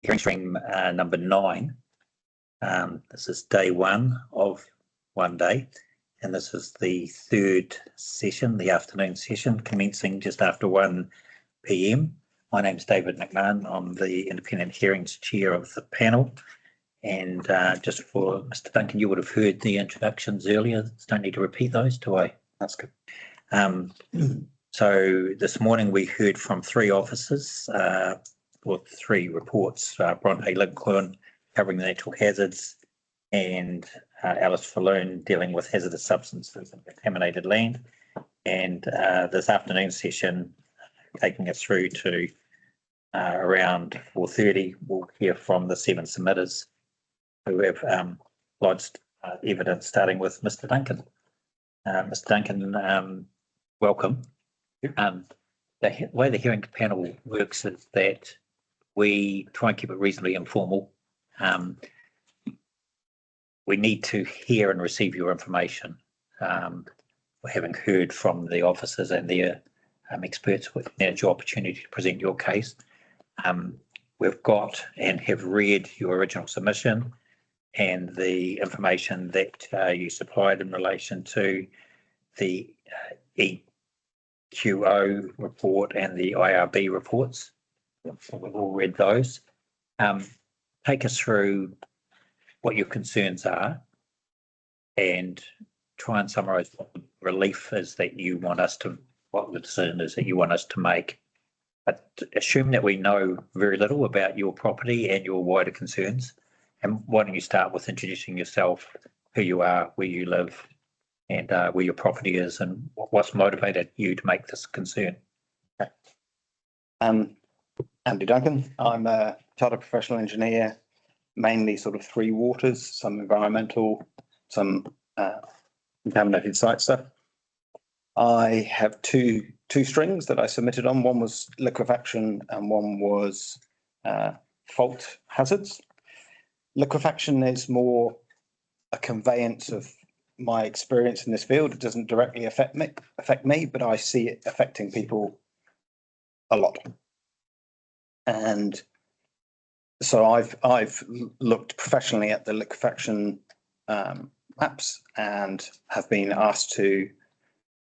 hearing stream number 9. This is day 1 of 1 day, and this is the third session, the afternoon session, commencing just after 1 p.m. My name's David McMahon. I'm the Independent Hearings Chair of the panel. And just for Mr. Duncan, you would have heard the introductions earlier. Don't need to repeat those, do I? That's good. So this morning we heard from 3 officers, or 3 reports, Bronte Lincoln covering the natural hazards, and Alice Falloon dealing with hazardous substances and contaminated land. And this afternoon session, taking us through to around 4:30, we'll hear from the 7 submitters who have lodged evidence, starting with Mr. Duncan. Mr. Duncan, welcome. The way the hearing panel works is that we try and keep it reasonably informal. We need to hear and receive your information. Having heard from the officers and their experts, it's your opportunity to present your case. We've got and have read your original submission and the information that you supplied in relation to the EQO report and the IRB reports. So we've all read those. Take us through what your concerns are and try and summarise what the relief is that you want us to, what the decision is that you want us to make. But assume that we know very little about your property and your wider concerns. And why don't you start with introducing yourself, who you are, where you live, and where your property is, and what's motivated you to make this concern. Okay. Andy Duncan. I'm a chartered professional engineer, mainly sort of 3 waters, some environmental, some contaminated site stuff. I have two strings that I submitted on. One was liquefaction and one was fault hazards. Liquefaction is more a conveyance of my experience in this field. It doesn't directly affect me, but I see it affecting people a lot. And so I've looked professionally at the liquefaction maps and have been asked to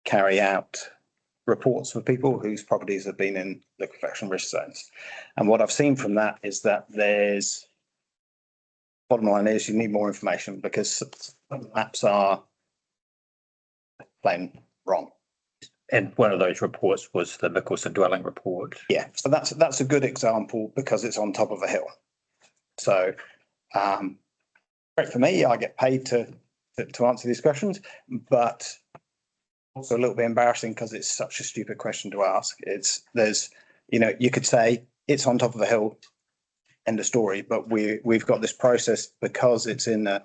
carry out reports for people whose properties have been in liquefaction risk zones. And what I've seen from that is that bottom line is you need more information because the maps are plain wrong. And one of those reports was the Mickelson dwelling report. Yeah, so that's a good example because it's on top of a hill. So great for me, I get paid to answer these questions, but also a little bit embarrassing because it's such a stupid question to ask. You could say it's on top of a hill, end of story, but we've got this process because it's in a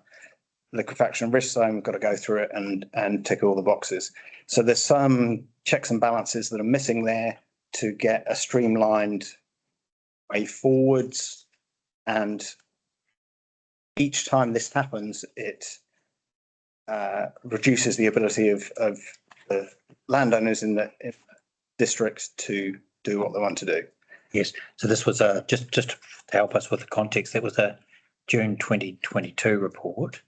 liquefaction risk zone. We've got to go through it and tick all the boxes. So there's some checks and balances that are missing there to get a streamlined way forwards. And each time this happens, it reduces the ability of the landowners in the districts to do what they want to do. Yes. So this was just to help us with the context. That was a June 2022 report.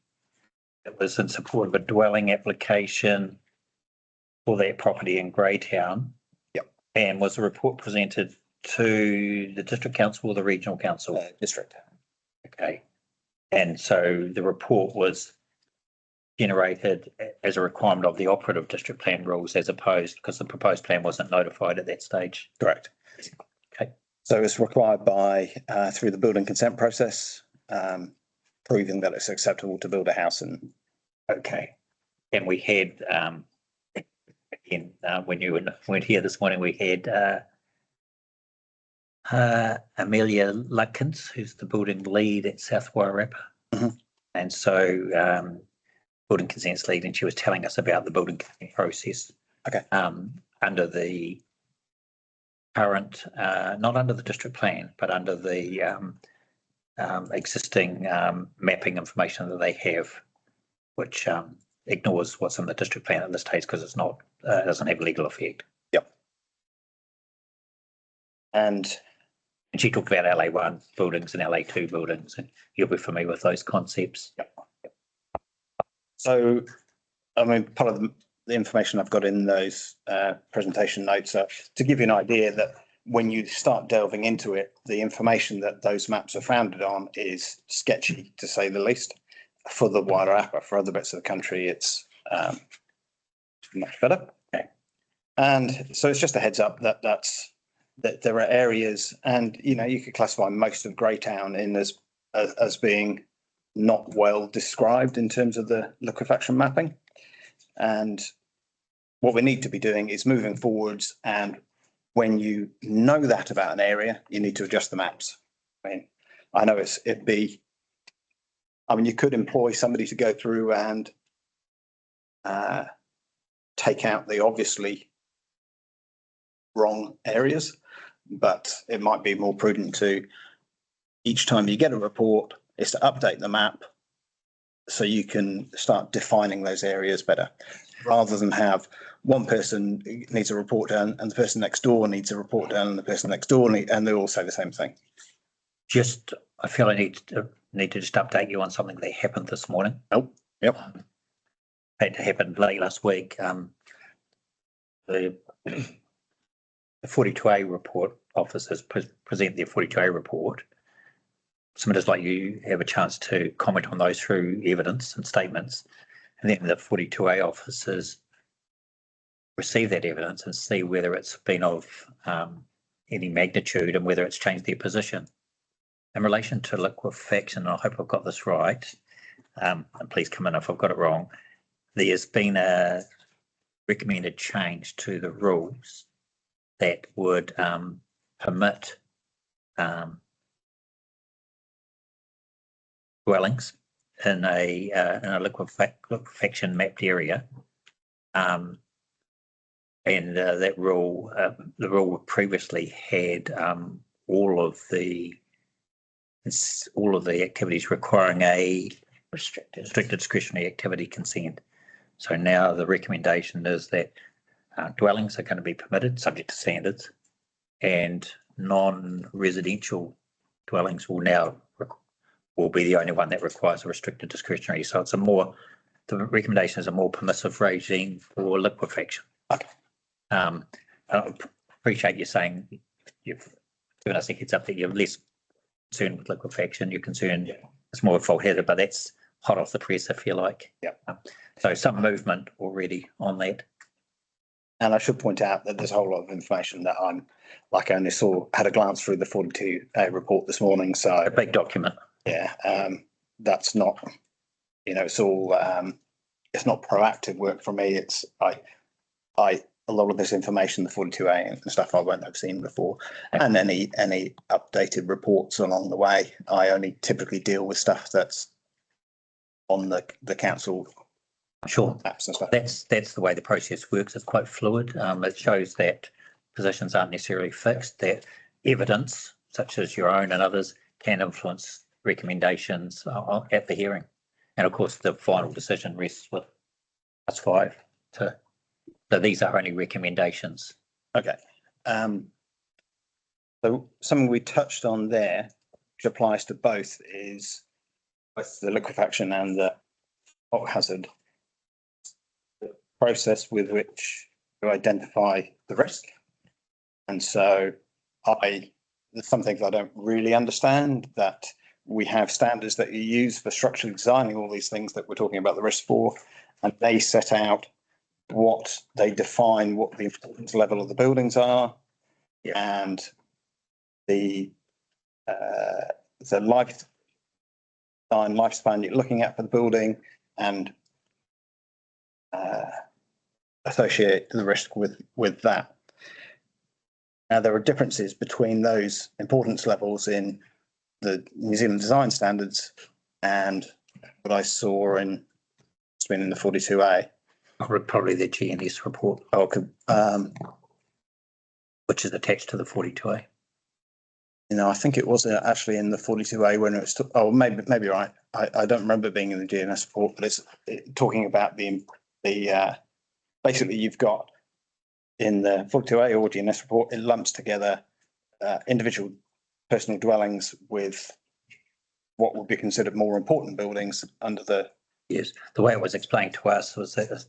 It was in support of a dwelling application for that property in Greytown. Yep. And was a report presented to the district council or the regional council? District. Okay. And so the report was generated as a requirement of the operative district plan rules, as opposed because the proposed plan wasn't notified at that stage. Correct. Okay. So it's required by through the building consent process, proving that it's acceptable to build a house in. Okay. And we had again when you weren't here this morning, we had Amelia Lutkins, who's the building lead at South Wairarapa. Mm-hmm. And so building consents lead, and she was telling us about the building consent process. Okay. Under the current, not under the district plan, but under the existing mapping information that they have, which ignores what's in the district plan at this stage because it's not doesn't have legal effect. Yep. And And she talked about LA1 buildings and LA2 buildings, and you'll be familiar with those concepts. So, I mean, part of the information I've got in those presentation notes are to give you an idea that when you start delving into it, the information that those maps are founded on is sketchy, to say the least. For the wider APA, for other bits of the country, it's much better. Okay. And so it's just a heads up that there are areas, and you could classify most of Greytown in as being not well described in terms of the liquefaction mapping. And what we need to be doing is moving forwards, and when you know that about an area, you need to adjust the maps. I mean, I know you could employ somebody to go through and take out the obviously wrong areas, but it might be more prudent to, each time you get a report, is to update the map so you can start defining those areas better, rather than have one person needs a report done and the person next door needs a report done and the person next door and they all say the same thing. I feel I need to just update you on something that happened this morning. Oh, yep. It happened late last week. The 42A report officers present their 42A report. Submitters like you have a chance to comment on those through evidence and statements, and then the 42A officers receive that evidence and see whether it's been of any magnitude and whether it's changed their position. In relation to liquefaction, I hope I've got this right, and please come in if I've got it wrong, there's been a recommended change to the rules that would permit dwellings in a liquefaction mapped area, and that rule, the rule previously had all of the activities requiring a restricted discretionary activity consent. So now the recommendation is that dwellings are going to be permitted subject to standards, and non-residential dwellings will be the only one that requires a restricted discretionary. So the recommendation is a more permissive regime for liquefaction. Okay. I appreciate you saying you've given us a heads up that you're less concerned with liquefaction. You're concerned it's more fault hazard, but that's hot off the press, if you like. Yeah. So some movement already on that. And I should point out that there's a whole lot of information that I only had a glance through the 42A report this morning. So a big document. Yeah, that's not, it's all, it's not proactive work for me. It's a lot of this information, the 42A and stuff I won't have seen before, and any updated reports along the way. I only typically deal with stuff that's on the council. Sure. Apps and stuff. That's the way the process works. It's quite fluid. It shows that positions aren't necessarily fixed, that evidence, such as your own and others, can influence recommendations at the hearing. And of course, the final decision rests with us 5. So these are only recommendations. Okay. So something we touched on there, which applies to both, is both the liquefaction and the fault hazard, the process with which to identify the risk. And so there's some things I don't really understand, that we have standards that you use for structurally designing all these things that we're talking about the risk for, and they set out they define what the importance level of the buildings are, and the lifespan you're looking at for the building, and associate the risk with that. Now, there are differences between those importance levels in the New Zealand design standards and what I saw in the 42A. Probably the GNS report. Okay. Which is attached to the 42A. I think it was actually in the 42A when it was, maybe you're right. I don't remember being in the GNS report, but it's talking about the basically you've got in the 42A or GNS report, it lumps together individual personal dwellings with what would be considered more important buildings under the, Yes, the way it was explained to us was that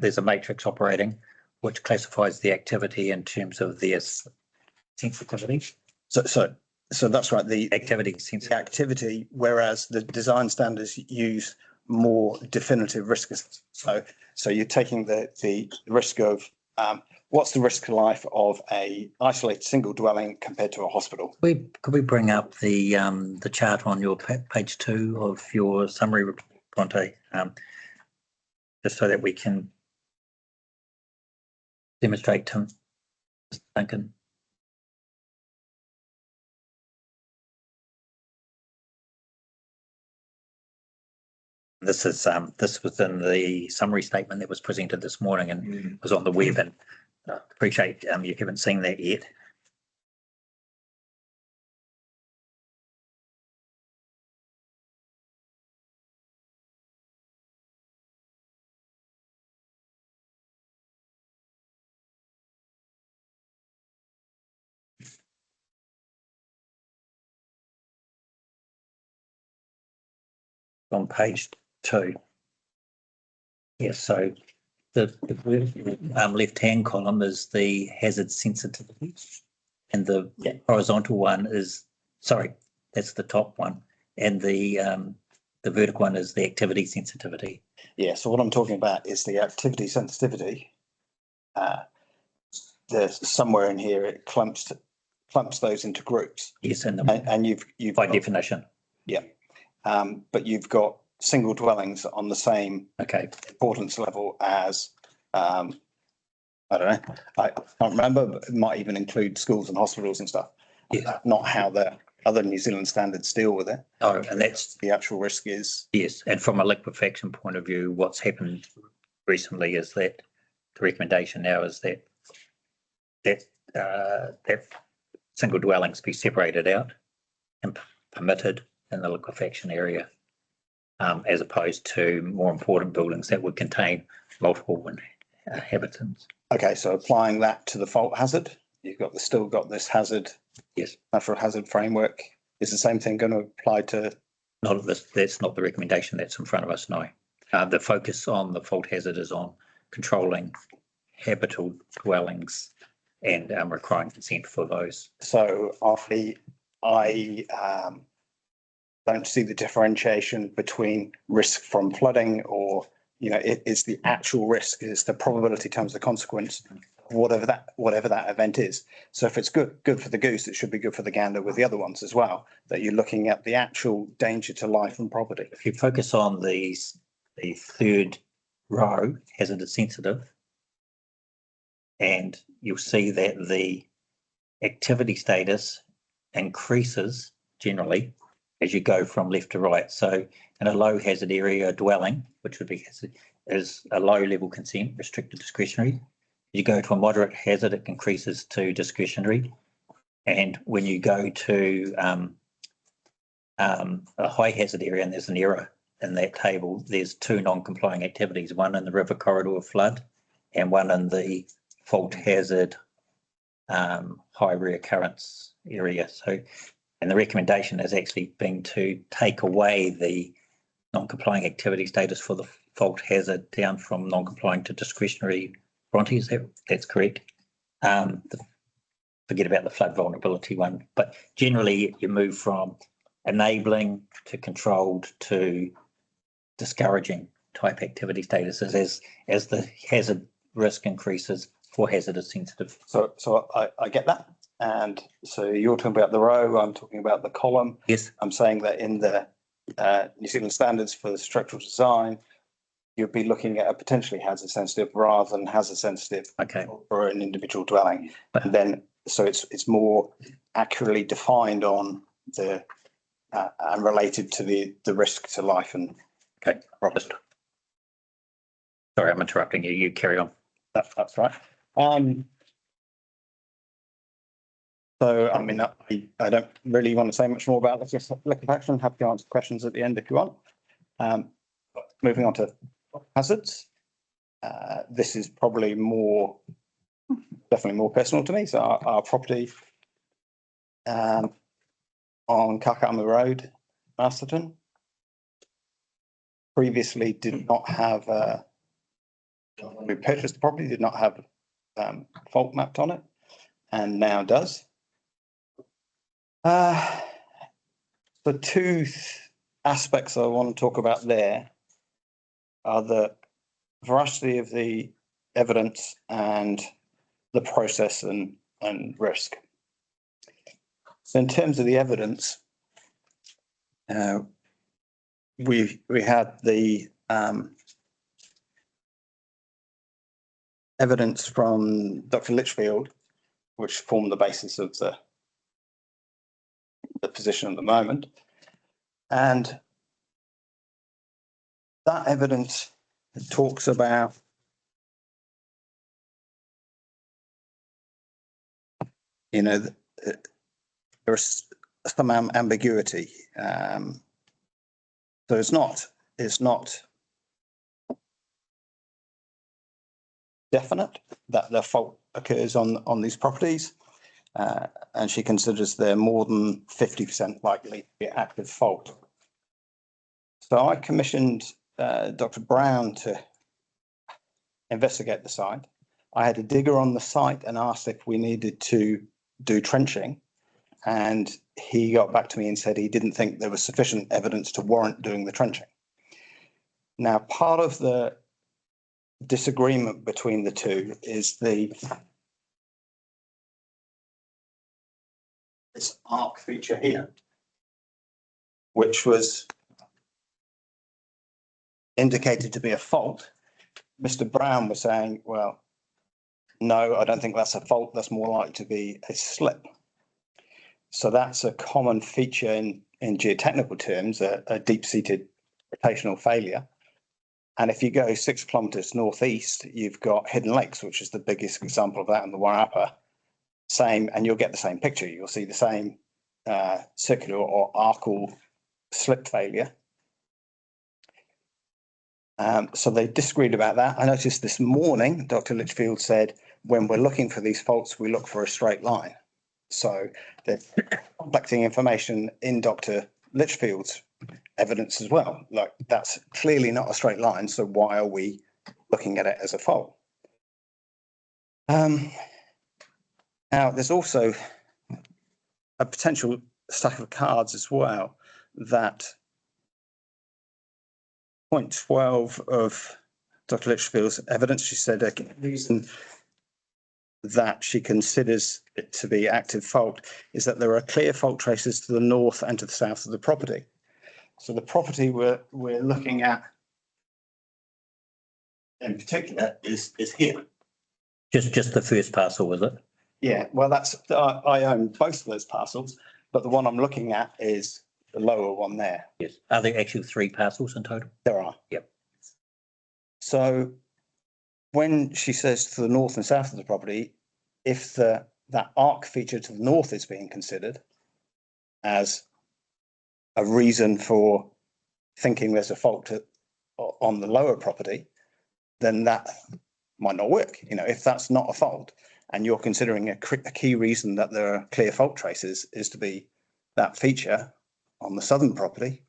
there's a matrix operating which classifies the activity in terms of their sensitivity, so that's right, the activity sensitivity. activity, whereas the design standards use more definitive risk. So you're taking the risk of, what's the risk to life of a isolated single dwelling compared to a hospital? Could we bring up the chart on your page 2 of your summary report, Bronte, just so that we can demonstrate to Mr. Duncan. This was in the summary statement that was presented this morning and was on the web, and appreciate you haven't seen that yet. On page 2. Yes, so the left-hand column is the hazard sensitivity, and the horizontal one is, sorry, that's the top one, and the vertical one is the activity sensitivity. Yeah, so what I'm talking about is the activity sensitivity. There's somewhere in here, it clumps those into groups. Yes, and you've by got, definition. yeah, but you've got single dwellings on the same importance level as, I don't know, I can't remember, but it might even include schools and hospitals and stuff. Yes. That's not how the other New Zealand standards deal with it. Oh, and that's the actual risk is. Yes, and from a liquefaction point of view, what's happened recently is that the recommendation now is that single dwellings be separated out and permitted in the liquefaction area, as opposed to more important buildings that would contain multiple inhabitants. Okay, so applying that to the fault hazard, you've still got this hazard. Yes. Natural hazard framework. Is the same thing going to apply to? Not this. That's not the recommendation that's in front of us now. The focus on the fault hazard is on controlling habitable dwellings and requiring consent for those. So I don't see the differentiation between risk from flooding or, it's the actual risk, is the probability times the consequence, whatever that event is. So if it's good for the goose, it should be good for the gander with the other ones as well, that you're looking at the actual danger to life and property. If you focus on the third row, hazardous sensitive, and you'll see that the activity status increases generally as you go from left to right. So in a low hazard area dwelling, which would be is a low level consent, restricted discretionary. You go to a moderate hazard, it increases to discretionary. And when you go to a high hazard area, and there's an error in that table, there's 2 non-complying activities, one in the river corridor flood and one in the fault hazard high reoccurrence area. So, and the recommendation has actually been to take away the non-complying activity status for the fault hazard down from non-complying to discretionary. Bronte, that's correct? Forget about the flood vulnerability one, but generally you move from enabling to controlled to discouraging type activity statuses as the hazard risk increases for hazardous sensitive. So I get that. And so you're talking about the row, I'm talking about the column. Yes. I'm saying that in the New Zealand standards for structural design, you'd be looking at a potentially hazard sensitive rather than hazard sensitive for an individual dwelling. And then, so it's more accurately defined on the and related to the risk to life and property. Sorry, I'm interrupting you. You carry on. That's right. So, I mean, I don't really want to say much more about liquefaction. Happy to answer questions at the end if you want. Moving on to hazards. This is probably definitely more personal to me. So our property on Kakama Road, Masterton. Previously did not have, when we purchased the property, did not have fault mapped on it, and now does. The two aspects I want to talk about there are the veracity of the evidence and the process and risk. So in terms of the evidence, we had the evidence from Dr. Litchfield, which formed the basis of the position at the moment. And that evidence talks about there's some ambiguity. So it's not definite that the fault occurs on these properties, and she considers they're more than 50% likely to be active fault. So I commissioned Dr. Brown to investigate the site. I had a digger on the site and asked if we needed to do trenching, and he got back to me and said he didn't think there was sufficient evidence to warrant doing the trenching. Now, part of the disagreement between the two is this arc feature here, which was indicated to be a fault. Mr. Brown was saying, well, no, I don't think that's a fault. That's more likely to be a slip. So that's a common feature in geotechnical terms, a deep-seated rotational failure. And if you go 6 kilometres northeast, you've got Hidden Lakes, which is the biggest example of that in the Wairarapa. Same, and you'll get the same picture. You'll see the same circular or arcal slip failure. So they disagreed about that. I noticed this morning, Dr. Litchfield said, when we're looking for these faults, we look for a straight line. So they're collecting information in Dr. Litchfield's evidence as well. Like, that's clearly not a straight line. So why are we looking at it as a fault? Now, there's also a potential stack of cards as well that point 12 of Dr. Litchfield's evidence, she said a reason that she considers it to be active fault is that there are clear fault traces to the north and to the south of the property. So the property we're looking at in particular is here. Just the first parcel, was it? Yeah, well, that's I own both of those parcels, but the one I'm looking at is the lower one there. Yes. Are there actually 3 parcels in total? There are. Yep. So when she says to the north and south of the property, if that arc feature to the north is being considered as a reason for thinking there's a fault on the lower property, then that might not work. You know, if that's not a fault and you're considering a key reason that there are clear fault traces is to be that feature on the southern property,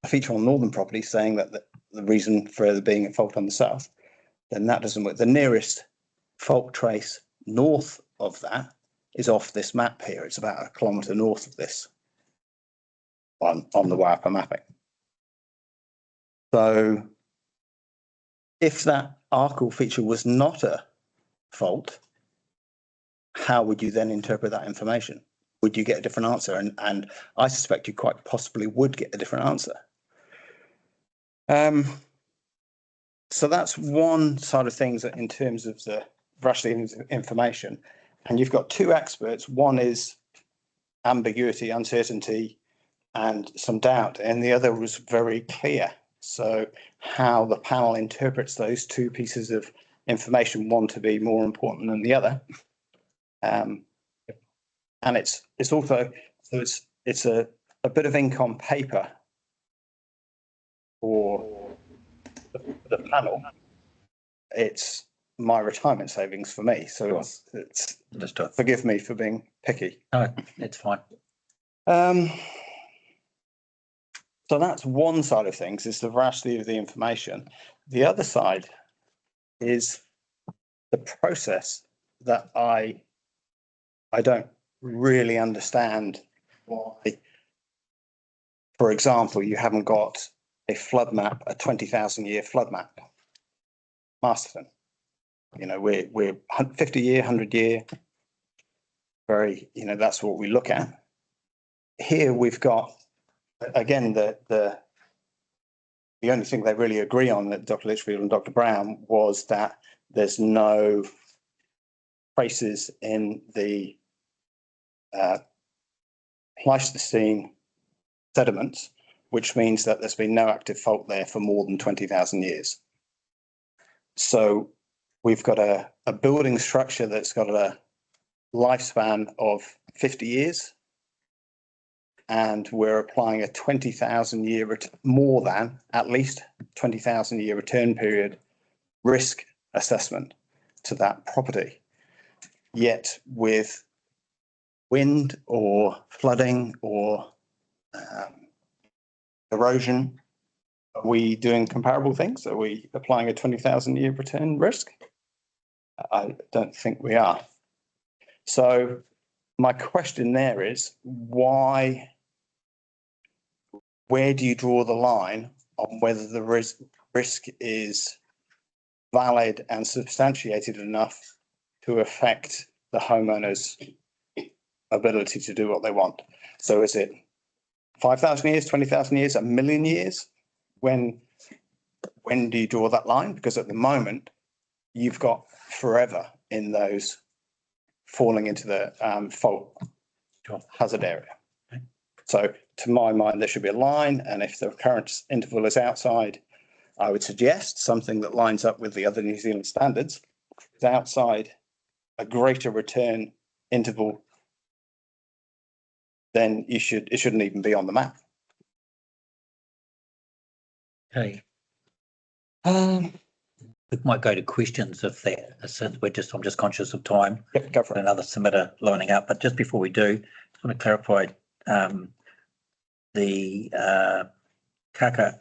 a feature on the northern property saying that the reason for there being a fault on the south, then that doesn't work. The nearest fault trace north of that is off this map here. It's about 1 kilometre north of this on the Wairarapa mapping. So if that arcal feature was not a fault, how would you then interpret that information? Would you get a different answer? And I suspect you quite possibly would get a different answer. So that's one side of things in terms of the veracity of information. And you've got 2 experts. One is ambiguity, uncertainty, and some doubt, and the other was very clear. So how the panel interprets those 2 pieces of information, one to be more important than the other. And it's also, so it's a bit of ink on paper for the panel. It's my retirement savings for me. So it's forgive me for being picky. No, it's fine. So that's one side of things, is the veracity of the information. The other side is the process that I don't really understand why, for example, you haven't got a flood map, a 20,000 year flood map. Masterton. You know, we're 50 year, 100 year. Very, you know, that's what we look at. Here we've got, again, the only thing they really agree on, that Dr. Litchfield and Dr. Brown, was that there's no traces in the Pleistocene sediments, which means that there's been no active fault there for more than 20,000 years. So we've got a building structure that's got a lifespan of 50 years, and we're applying a 20,000 year, more than at least 20,000 year return period risk assessment to that property. Yet with wind or flooding or erosion, are we doing comparable things? Are we applying a 20,000 year return risk? I don't think we are. So my question there is, why, where do you draw the line on whether the risk is valid and substantiated enough to affect the homeowner's ability to do what they want? So is it 5,000 years, 20,000 years, 1,000,000 years? When do you draw that line? Because at the moment, you've got forever in those falling into the fault hazard area. Okay. So to my mind, there should be a line, and if the occurrence interval is outside, I would suggest something that lines up with the other New Zealand standards. Is outside a greater return interval, then it shouldn't even be on the map. Okay. We might go to questions if that, since I'm just conscious of time. Yep, go for it. Another submitter lining up, but just before we do, I just want to clarify the Kaka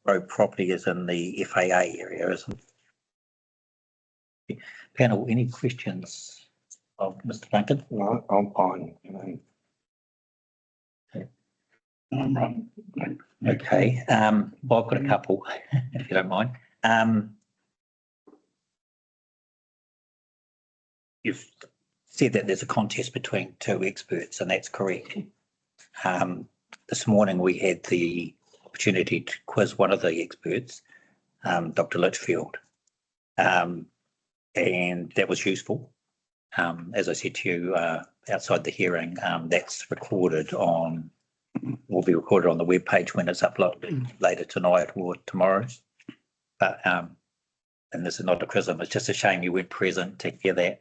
Road property is in the FAA area, isn't it? Panel, any questions of Mr. Duncan? No, I'm fine. Okay, well, I've got a couple, if you don't mind. You've said that there's a contest between two experts, and that's correct. This morning we had the opportunity to quiz one of the experts, Dr. Litchfield, and that was useful. As I said to you outside the hearing, that's will be recorded on the webpage when it's uploaded later tonight or tomorrow. But and this is not a criticism, it's just a shame you weren't present to hear that.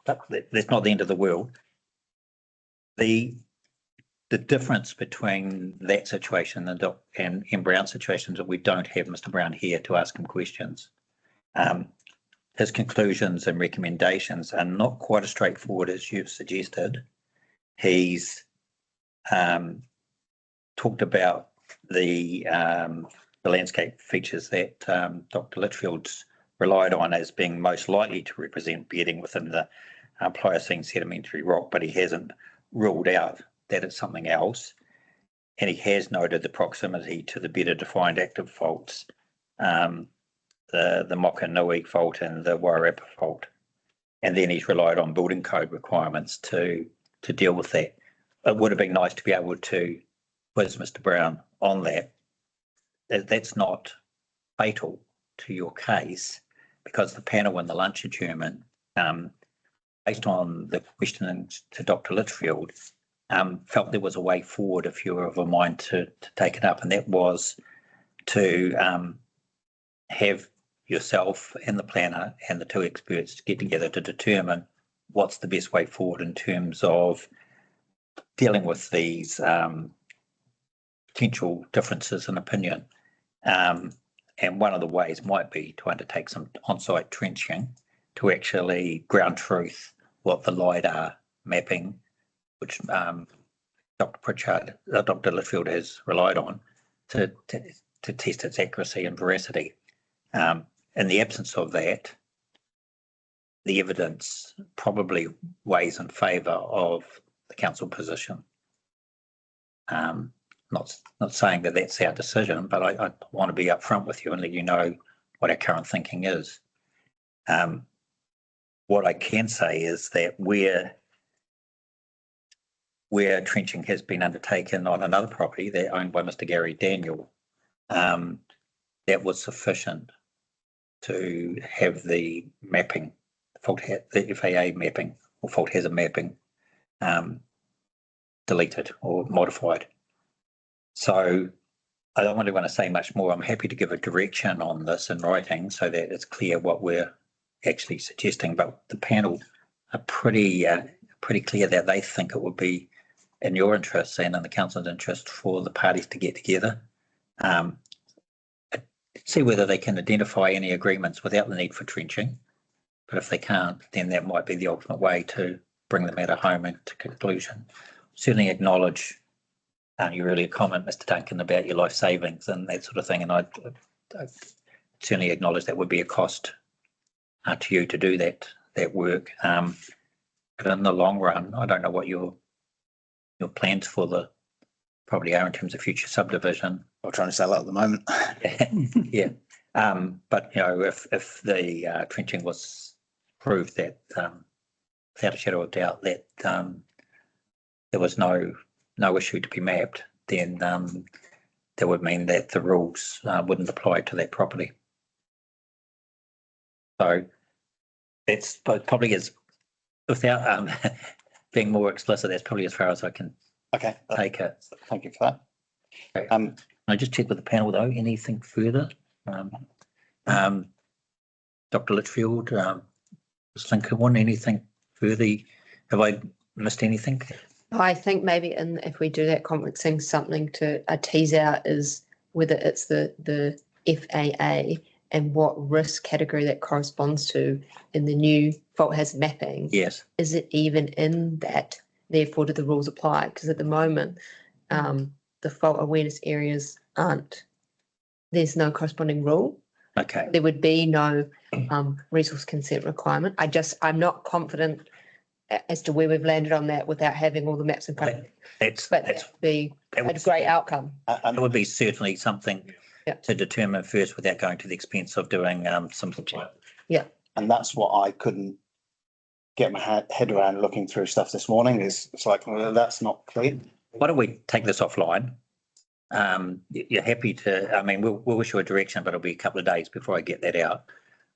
But that's not the end of the world. The difference between that situation and Brown's situation is that we don't have Mr. Brown here to ask him questions. His conclusions and recommendations are not quite as straightforward as you've suggested. He's talked about the landscape features that Dr. Litchfield's relied on as being most likely to represent bedding within the Pliocene sedimentary rock, but he hasn't ruled out that it's something else. And he has noted the proximity to the better defined active faults, the Mokanui fault and the Wairarapa fault. And then he's relied on building code requirements to deal with that. It would have been nice to be able to quiz Mr. Brown on that. That's not fatal to your case, because the panel in the lunch adjournment, based on the questioning to Dr. Litchfield, felt there was a way forward if you were of a mind to take it up, and that was to have yourself and the planner and the two experts to get together to determine what's the best way forward in terms of dealing with these potential differences in opinion. And one of the ways might be to undertake some on-site trenching to actually ground truth what the LiDAR mapping, which Dr. Pritchard, Dr. Litchfield has relied on to test its accuracy and veracity. In the absence of that, the evidence probably weighs in favour of the council position. Not saying that that's our decision, but I want to be upfront with you and let you know what our current thinking is. What I can say is that where trenching has been undertaken on another property that owned by Mr. Gary Daniel, that was sufficient to have the mapping, the FAA mapping or fault hazard mapping deleted or modified. So I don't want to say much more. I'm happy to give a direction on this in writing so that it's clear what we're actually suggesting, but the panel are pretty clear that they think it would be in your interest and in the council's interest for the parties to get together, see whether they can identify any agreements without the need for trenching. But if they can't, then that might be the ultimate way to bring the matter home into conclusion. Certainly acknowledge your earlier comment, Mr. Duncan, about your life savings and that sort of thing, and I certainly acknowledge that would be a cost to you to do that work. But in the long run, I don't know what your plans for the property are in terms of future subdivision. I'm trying to sell it at the moment. Yeah. But if the trenching was proved that without a shadow of doubt that there was no issue to be mapped, then that would mean that the rules wouldn't apply to that property. So that's probably is, without being more explicit, that's probably as far as I can take it. Thank you for that. Okay. I just check with the panel though. Anything further? Dr. Litchfield, Ms. Lincoln, anything further? Have I missed anything? I think maybe if we do that conferencing, something to tease out is whether it's the FAA and what risk category that corresponds to in the new fault hazard mapping. Yes. Is it even in that? Therefore, do the rules apply? Because at the moment, the fault awareness areas aren't. There's no corresponding rule. Okay. There would be no resource consent requirement. I'm not confident as to where we've landed on that without having all the maps in front of me. That would be a great outcome. It would be certainly something Yeah. to determine first without going to the expense of doing some. Yeah. And that's what I couldn't get my head around looking through stuff this morning. It's like, well, that's not clear. Why don't we take this offline? You're happy to, I mean, we'll issue a direction, but it'll be a couple of days before I get that out.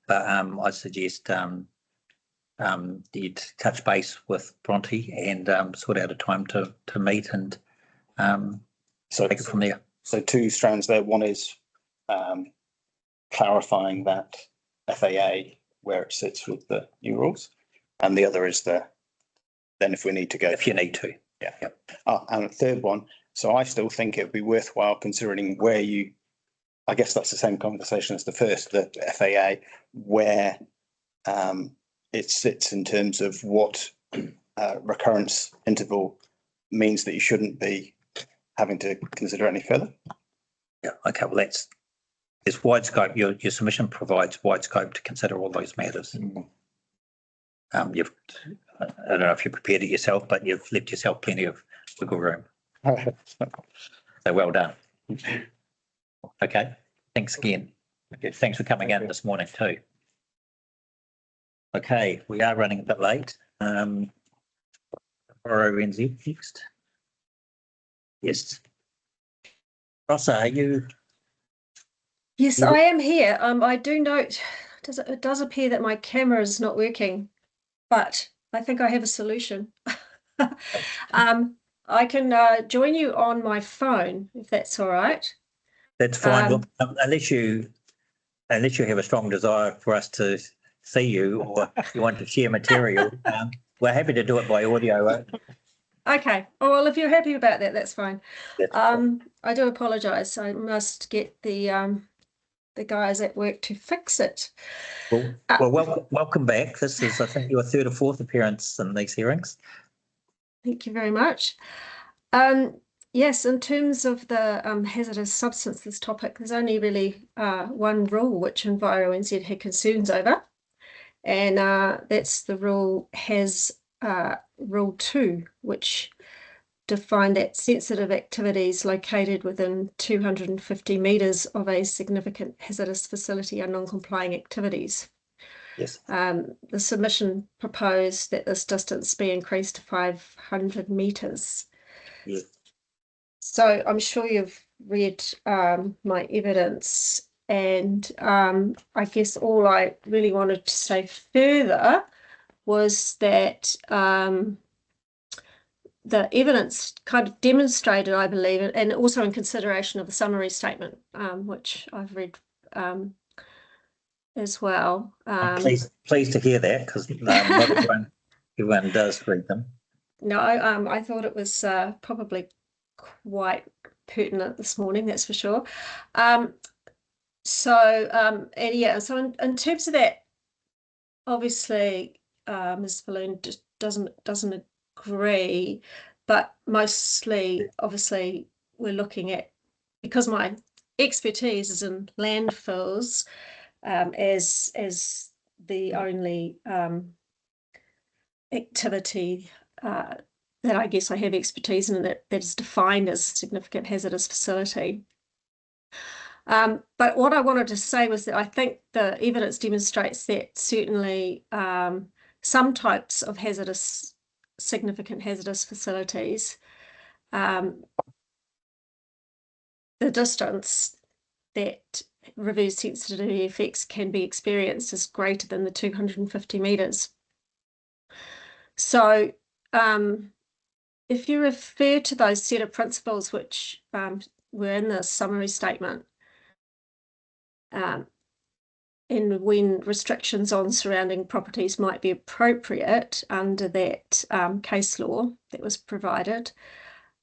But I suggest you'd touch base with Bronte and sort out a time to meet and So take it from there. So two strands there. One is clarifying that FAA where it sits with the new rules, and the other is then if we need to go. If you need to. Yeah. Yep. And a third one. So I still think it would be worthwhile considering where I guess that's the same conversation as the first, the FAA, where it sits in terms of what recurrence interval means that you shouldn't be having to consider any further. Yeah. Okay. Well, it's wide scope. Your submission provides wide scope to consider all those matters. I don't know if you prepared it yourself, but you've left yourself plenty of wiggle room. So well done. Okay. Thanks again. Okay. Thanks for coming in this morning too. Okay, we are running a bit late. RONZ next. Yes. Rossa, are you? Yes, I am here. I do note, it does appear that my camera is not working, but I think I have a solution. I can join you on my phone if that's all right. That's fine. Unless you have a strong desire for us to see you or you want to share material, we're happy to do it by audio. Okay. Oh, well, if you're happy about that, that's fine. That's fine. I do apologise. I must get the guys at work to fix it. Well, welcome back. This is, I think, your third or fourth appearance in these hearings. Thank you very much. Yes, in terms of the hazardous substances topic, there's only really one rule which EnviroNZ had concerns over, and that's the rule Rule 2, which defined that sensitive activities located within 250 metres of a significant hazardous facility are non-complying activities. Yes. The submission proposed that this distance be increased to 500 metres. Yes. So I'm sure you've read my evidence, and I guess all I really wanted to say further was that the evidence kind of demonstrated, I believe, and also in consideration of the summary statement, which I've read as well. I'm pleased to hear that, because not everyone does read them. No, I thought it was probably quite pertinent this morning, that's for sure. And yeah, so in terms of that, obviously Ms. Falloon just doesn't agree, but mostly obviously we're looking at, because my expertise is in landfills as the only activity that I guess I have expertise in, that is defined as significant hazardous facility. But what I wanted to say was that I think the evidence demonstrates that certainly some types of significant hazardous facilities, the distance that reverse sensitivity effects can be experienced is greater than the 250 metres. So if you refer to those set of principles which were in the summary statement, and when restrictions on surrounding properties might be appropriate under that case law that was provided,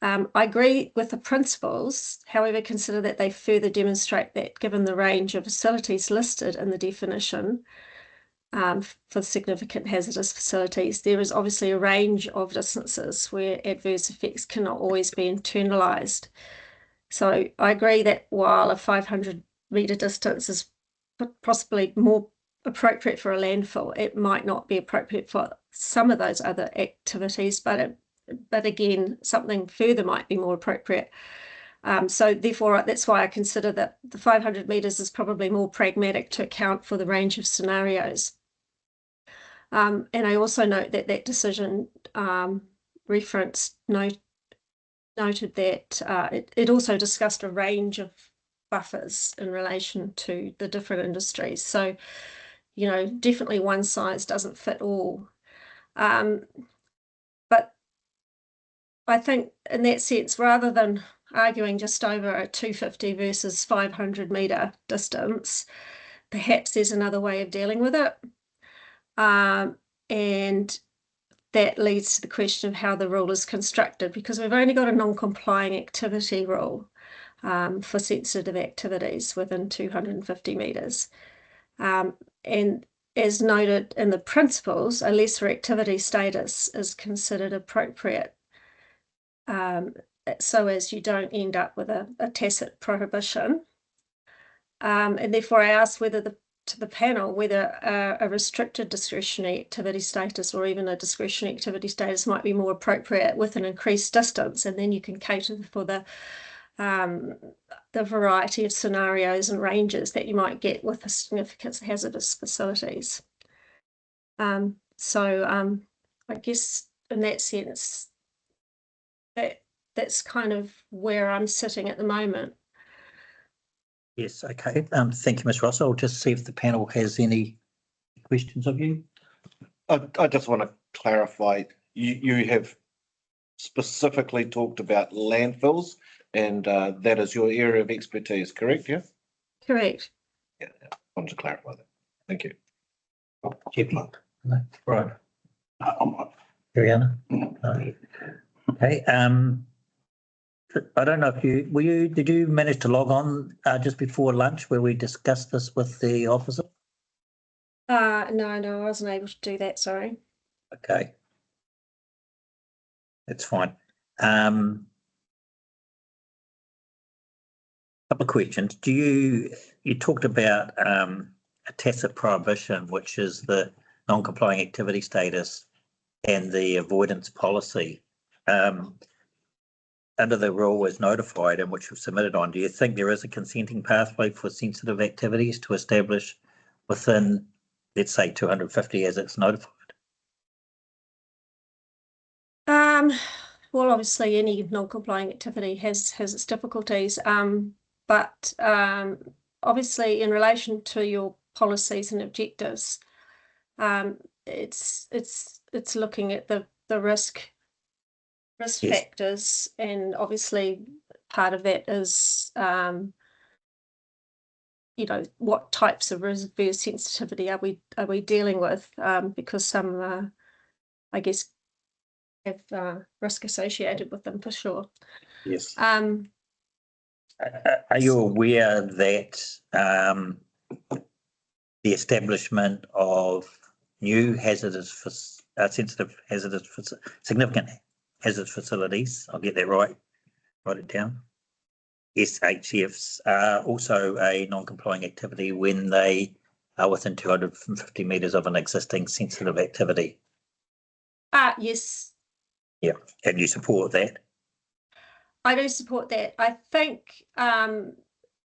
I agree with the principles. However, consider that they further demonstrate that given the range of facilities listed in the definition for significant hazardous facilities, there is obviously a range of distances where adverse effects cannot always be internalised. So I agree that while a 500 metre distance is possibly more appropriate for a landfill, it might not be appropriate for some of those other activities, but again, something further might be more appropriate. So therefore, that's why I consider that the 500 metres is probably more pragmatic to account for the range of scenarios. And I also note that that decision noted that it also discussed a range of buffers in relation to the different industries. So, you know, definitely one size doesn't fit all. But I think in that sense, rather than arguing just over a 250 versus 500 metre distance, perhaps there's another way of dealing with it. And that leads to the question of how the rule is constructed, because we've only got a non-complying activity rule for sensitive activities within 250 metres. And as noted in the principles, a lesser activity status is considered appropriate, so as you don't end up with a tacit prohibition. And therefore I ask to the panel whether a restricted discretionary activity status or even a discretionary activity status might be more appropriate with an increased distance, and then you can cater for the variety of scenarios and ranges that you might get with the significant hazardous facilities. So I guess in that sense, that's kind of where I'm sitting at the moment. Yes, okay. Thank you, Ms. Ross. I'll just see if the panel has any questions of you. I just want to clarify, you have specifically talked about landfills, and that is your area of expertise, correct? Yeah. Correct. Yeah, I wanted to clarify that. Thank you. Jeffy? No. Right. Ariana? No. Okay. I don't know if did you manage to log on just before lunch where we discussed this with the officer? No, I wasn't able to do that, sorry. Okay. That's fine. Couple of questions. You talked about a tacit prohibition, which is the non-complying activity status and the avoidance policy. Under the rule was notified and which was submitted on, do you think there is a consenting pathway for sensitive activities to establish within, let's say, 250 as it's notified? Well, obviously any non-complying activity has its difficulties, but obviously in relation to your policies and objectives, it's looking at the risk Yes. factors, and obviously part of that is you know, what types of reverse sensitivity are we dealing with, because some I guess have risk associated with them for sure. Yes. Are you aware that the establishment of new significant hazardous facilities, I'll get that right, write it down, SHFs are also a non-complying activity when they are within 250 metres of an existing sensitive activity? Yes. Yeah, and you support that? I do support that. I think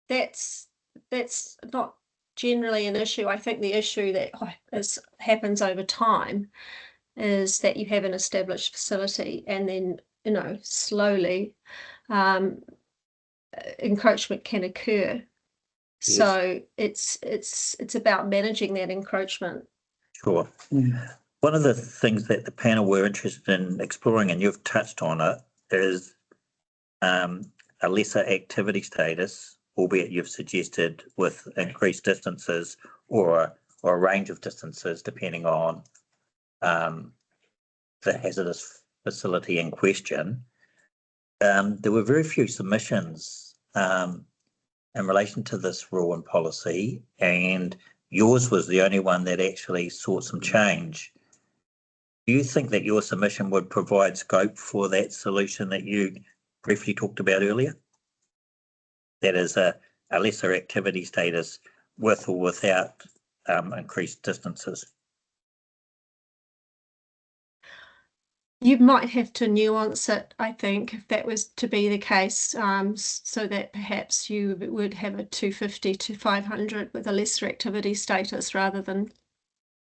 that's not generally an issue. I think the issue that happens over time is that you have an established facility and then, you know, slowly encroachment can occur. Yes. So it's about managing that encroachment. Sure. One of the things that the panel were interested in exploring, and you've touched on it, is a lesser activity status, albeit you've suggested with increased distances or a range of distances depending on the hazardous facility in question. There were very few submissions in relation to this rule and policy, and yours was the only one that actually sought some change. Do you think that your submission would provide scope for that solution that you briefly talked about earlier? That is a lesser activity status with or without increased distances? You might have to nuance it, I think, if that was to be the case, so that perhaps you would have a 250 to 500 with a lesser activity status rather than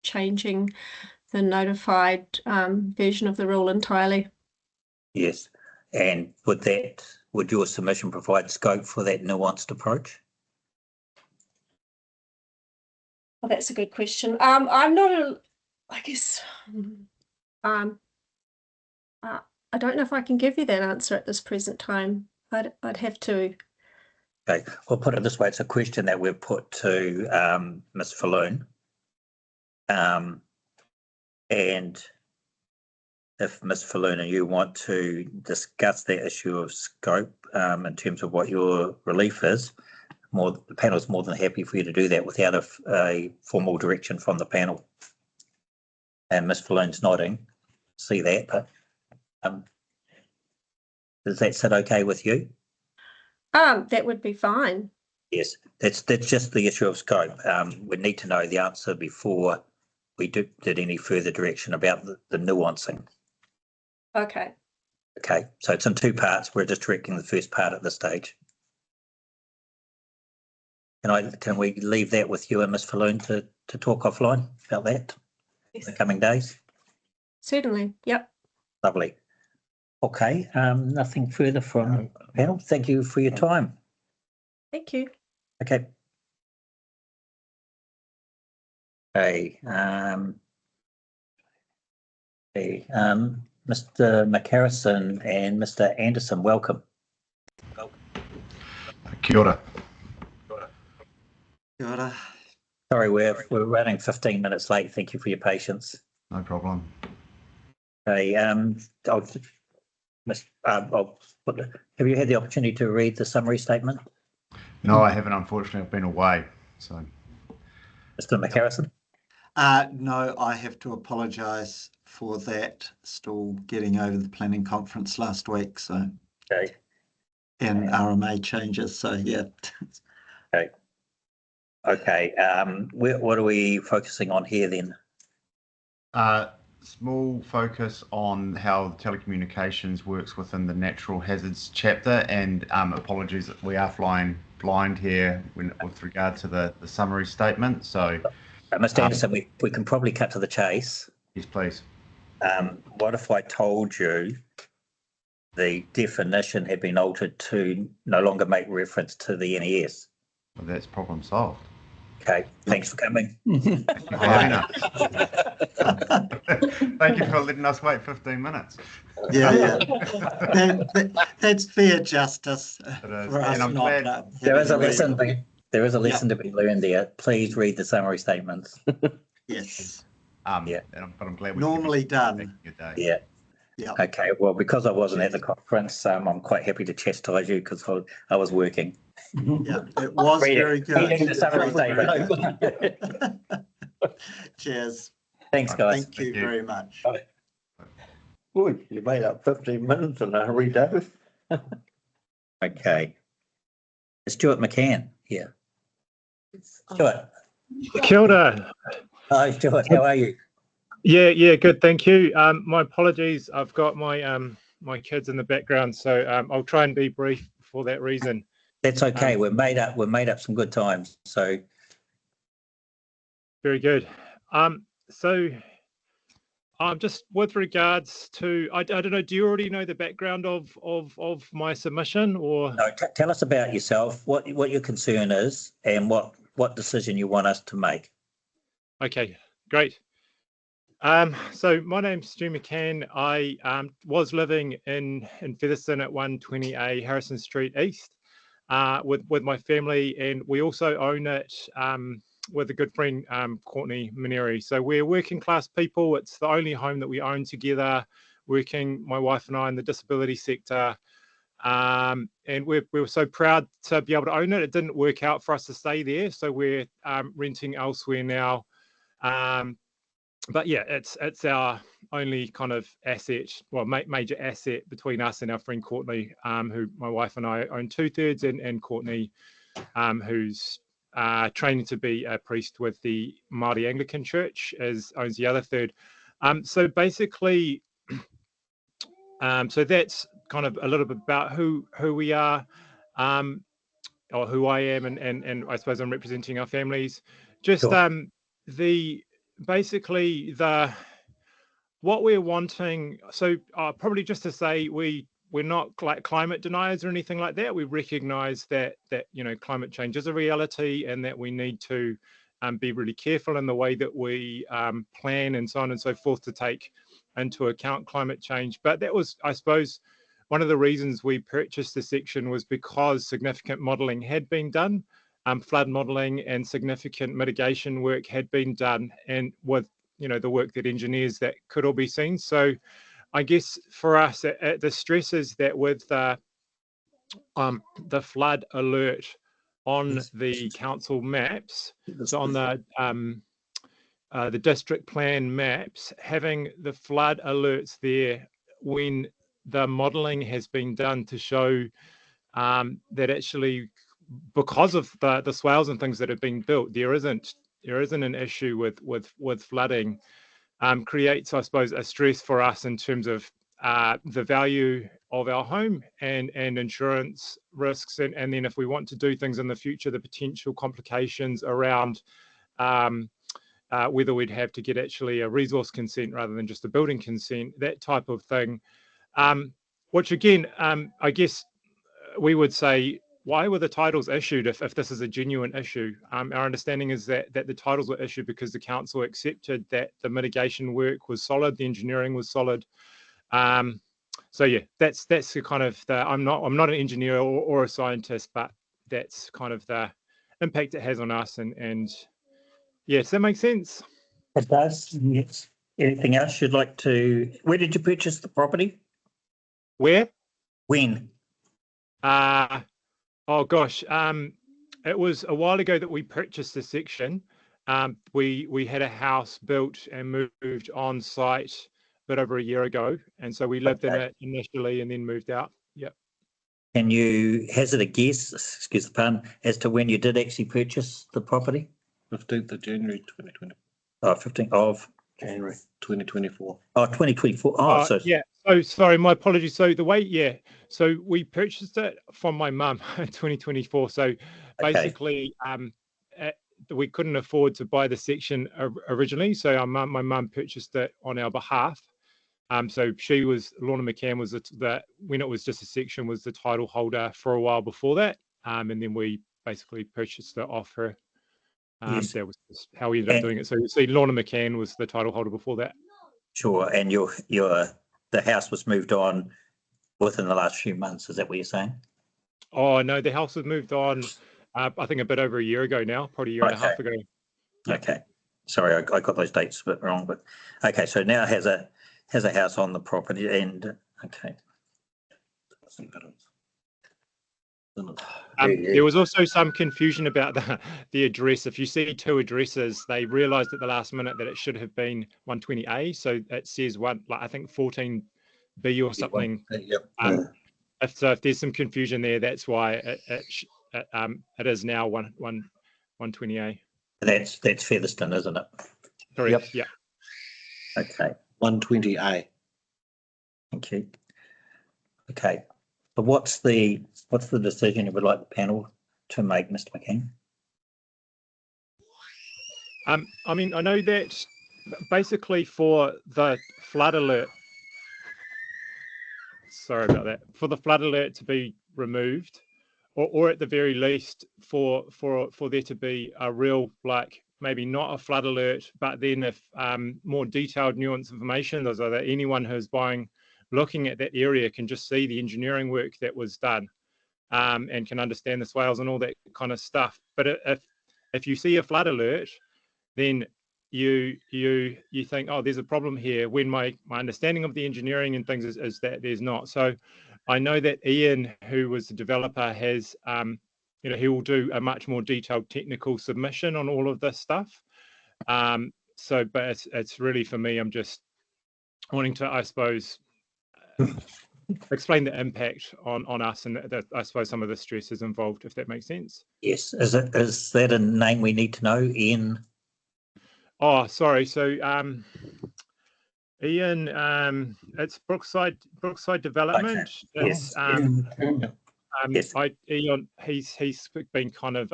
changing the notified version of the rule entirely. Yes, and would your submission provide scope for that nuanced approach? Well, that's a good question. I'm not I guess I don't know if I can give you that answer at this present time. I'd have to. Okay, we'll put it this way. It's a question that we've put to Ms. Falloon. And if Ms. Falloon and you want to discuss that issue of scope in terms of what your relief is, the panel is more than happy for you to do that without a formal direction from the panel. And Ms. Falloon's nodding, see that, but does that sit okay with you? That would be fine. Yes, that's just the issue of scope. We need to know the answer before we did any further direction about the nuancing. Okay. Okay, so it's in two parts. We're just directing the first part at this stage. Can we leave that with you and Ms. Falloon to talk offline about that in the coming days? Certainly. Yep. Lovely. Okay, nothing further from the panel. Thank you for your time. Thank you. Okay. Okay. Mr. McHarrison and Mr. Anderson, welcome. Kia ora. Kia ora. Sorry, we're running 15 minutes late. Thank you for your patience. No problem. Okay. Have you had the opportunity to read the summary statement? No, I haven't. Unfortunately, I've been away. So, Mr. McHarrison? No, I have to apologise for that. Still getting over the planning conference last week. So, okay. in RMA changes. So yeah, Okay, what are we focusing on here then? Small focus on how telecommunications works within the natural hazards chapter, and apologies, we are flying blind here with regard to the summary statement. So, Mr. Anderson, we can probably cut to the chase. yes, please. What if I told you the definition had been altered to no longer make reference to the NES? Well, that's problem solved. Okay, thanks for coming. Thank you for having us. Thank you for letting us wait 15 minutes. yeah. That's fair justice It is, for us and I'm not. glad There is a having lesson. There is a lesson Yeah. to be learned there. Please read the summary statements. Yes. Yeah. but I'm glad we Normally done. making your day. Yeah. Yeah. Okay. Well, because I wasn't at the conference, I'm quite happy to chastise you because I was working. Yeah. It was very good. Reading the summary Very statement. good. Cheers. Thanks, guys. Thank you Thank you. very much. Good, you made up 15 minutes in a hurry, Dave. Okay. Stuart McCann here. Stuart. Kia ora. Hi, Stuart. How are you? Yeah, good, thank you. My apologies, I've got my my kids in the background, so I'll try and be brief for that reason. That's okay. We've made up some good times. So Very good. So just with regards to, I don't know, do you already know the background of my submission, or? no, tell us about yourself, what your concern is, and what decision you want us to make. Okay, great. So my name's Stu McCann. I was living in Featherston at 120A Harrison Street East with my family, and we also own it with a good friend, Courtney Maneri. So we're working class people. It's the only home that we own together, working, my wife and I, in the disability sector. And we were so proud to be able to own it. It didn't work out for us to stay there, so we're renting elsewhere now. But yeah, it's our only kind of asset, well, major asset between us and our friend Courtney, who my wife and I own 2/3, and Courtney, who's training to be a priest with the Māori Anglican Church, owns the other third. So basically, so that's kind of a little bit about who we are, or who I am, and I suppose I'm representing our families. Just Sure. basically what we're wanting. So probably just to say, we're not like climate deniers or anything like that. We recognize that climate change is a reality, and that we need to be really careful in the way that we plan and so on and so forth to take into account climate change. But that was, I suppose, one of the reasons we purchased the section was because significant modelling had been done, flood modelling and significant mitigation work had been done, and with the work that engineers, that could all be seen. So I guess for us, the stress is that with the flood alert on the council maps, so on the district plan maps, having the flood alerts there when the modelling has been done to show that actually, because of the swales and things that have been built, there isn't an issue with flooding, creates, I suppose, a stress for us in terms of the value of our home and insurance risks, and then if we want to do things in the future, the potential complications around whether we'd have to get actually a resource consent rather than just a building consent, that type of thing. Which again, I guess we would say, why were the titles issued if this is a genuine issue? Our understanding is that the titles were issued because the council accepted that the mitigation work was solid, the engineering was solid. So yeah, that's the kind of I'm not an engineer or a scientist, but that's kind of the impact it has on us. And yeah, does that make sense? It does. Yes. Anything else you'd like to? Where did you purchase the property? Where? When? Oh gosh, it was a while ago that we purchased the section. We had a house built and moved on site a bit over a year ago, and so we lived in it initially and then moved out. Yep. Can you hazard a guess, excuse the pun, as to when you did actually purchase the property? 15th of January 2020, 15th of January. 2024. 2024. Oh, so Yeah. So sorry, my apologies. So the way, yeah. So we purchased it from my mum in 2024. So basically, we couldn't afford to buy the section originally. So my mum purchased it on our behalf. So she was, Lorna McCann was that when it was just a section, was the title holder for a while before that. And then we basically purchased it off her. Yes. That was just how we ended up doing it. So you see, Lorna McCann was the title holder before that. sure. And the house was moved on within the last few months. Is that what you're saying? Oh no, the house was moved on. I think a bit over a year ago now, probably a year and a half ago. Yeah. Okay. Sorry, I got those dates a bit wrong, but okay. So now has a house on the property, and okay. There was also some confusion about the address. If you see two addresses, they realised at the last minute that it should have been 120A. So it says I think 14B or something. Yep. If there's some confusion there, that's why it is now 120A. That's Featherston, isn't it? Correct. Yep. Yeah. Okay. 120A. Thank you. Okay. So what's the decision you would like the panel to make, Mr. McCann? I mean, I know that basically for the flood alert, sorry about that, for the flood alert to be removed, or at the very least for there to be a real, like, maybe not a flood alert, but then if more detailed nuanced information, so that anyone who's looking at that area can just see the engineering work that was done, and can understand the swales and all that kind of stuff. But if you see a flood alert, then you think, oh, there's a problem here, when my understanding of the engineering and things is that there's not. So I know that Ian, who was the developer, has he will do a much more detailed technical submission on all of this stuff. So but it's really, for me, I'm just wanting to, I suppose, explain the impact on us, and that I suppose some of the stresses involved, if that makes sense. Yes. Is that a name we need to know, Ian? Oh, sorry. So Ian, it's Brookside Development. Okay. It's Yes. Ian, he's been kind of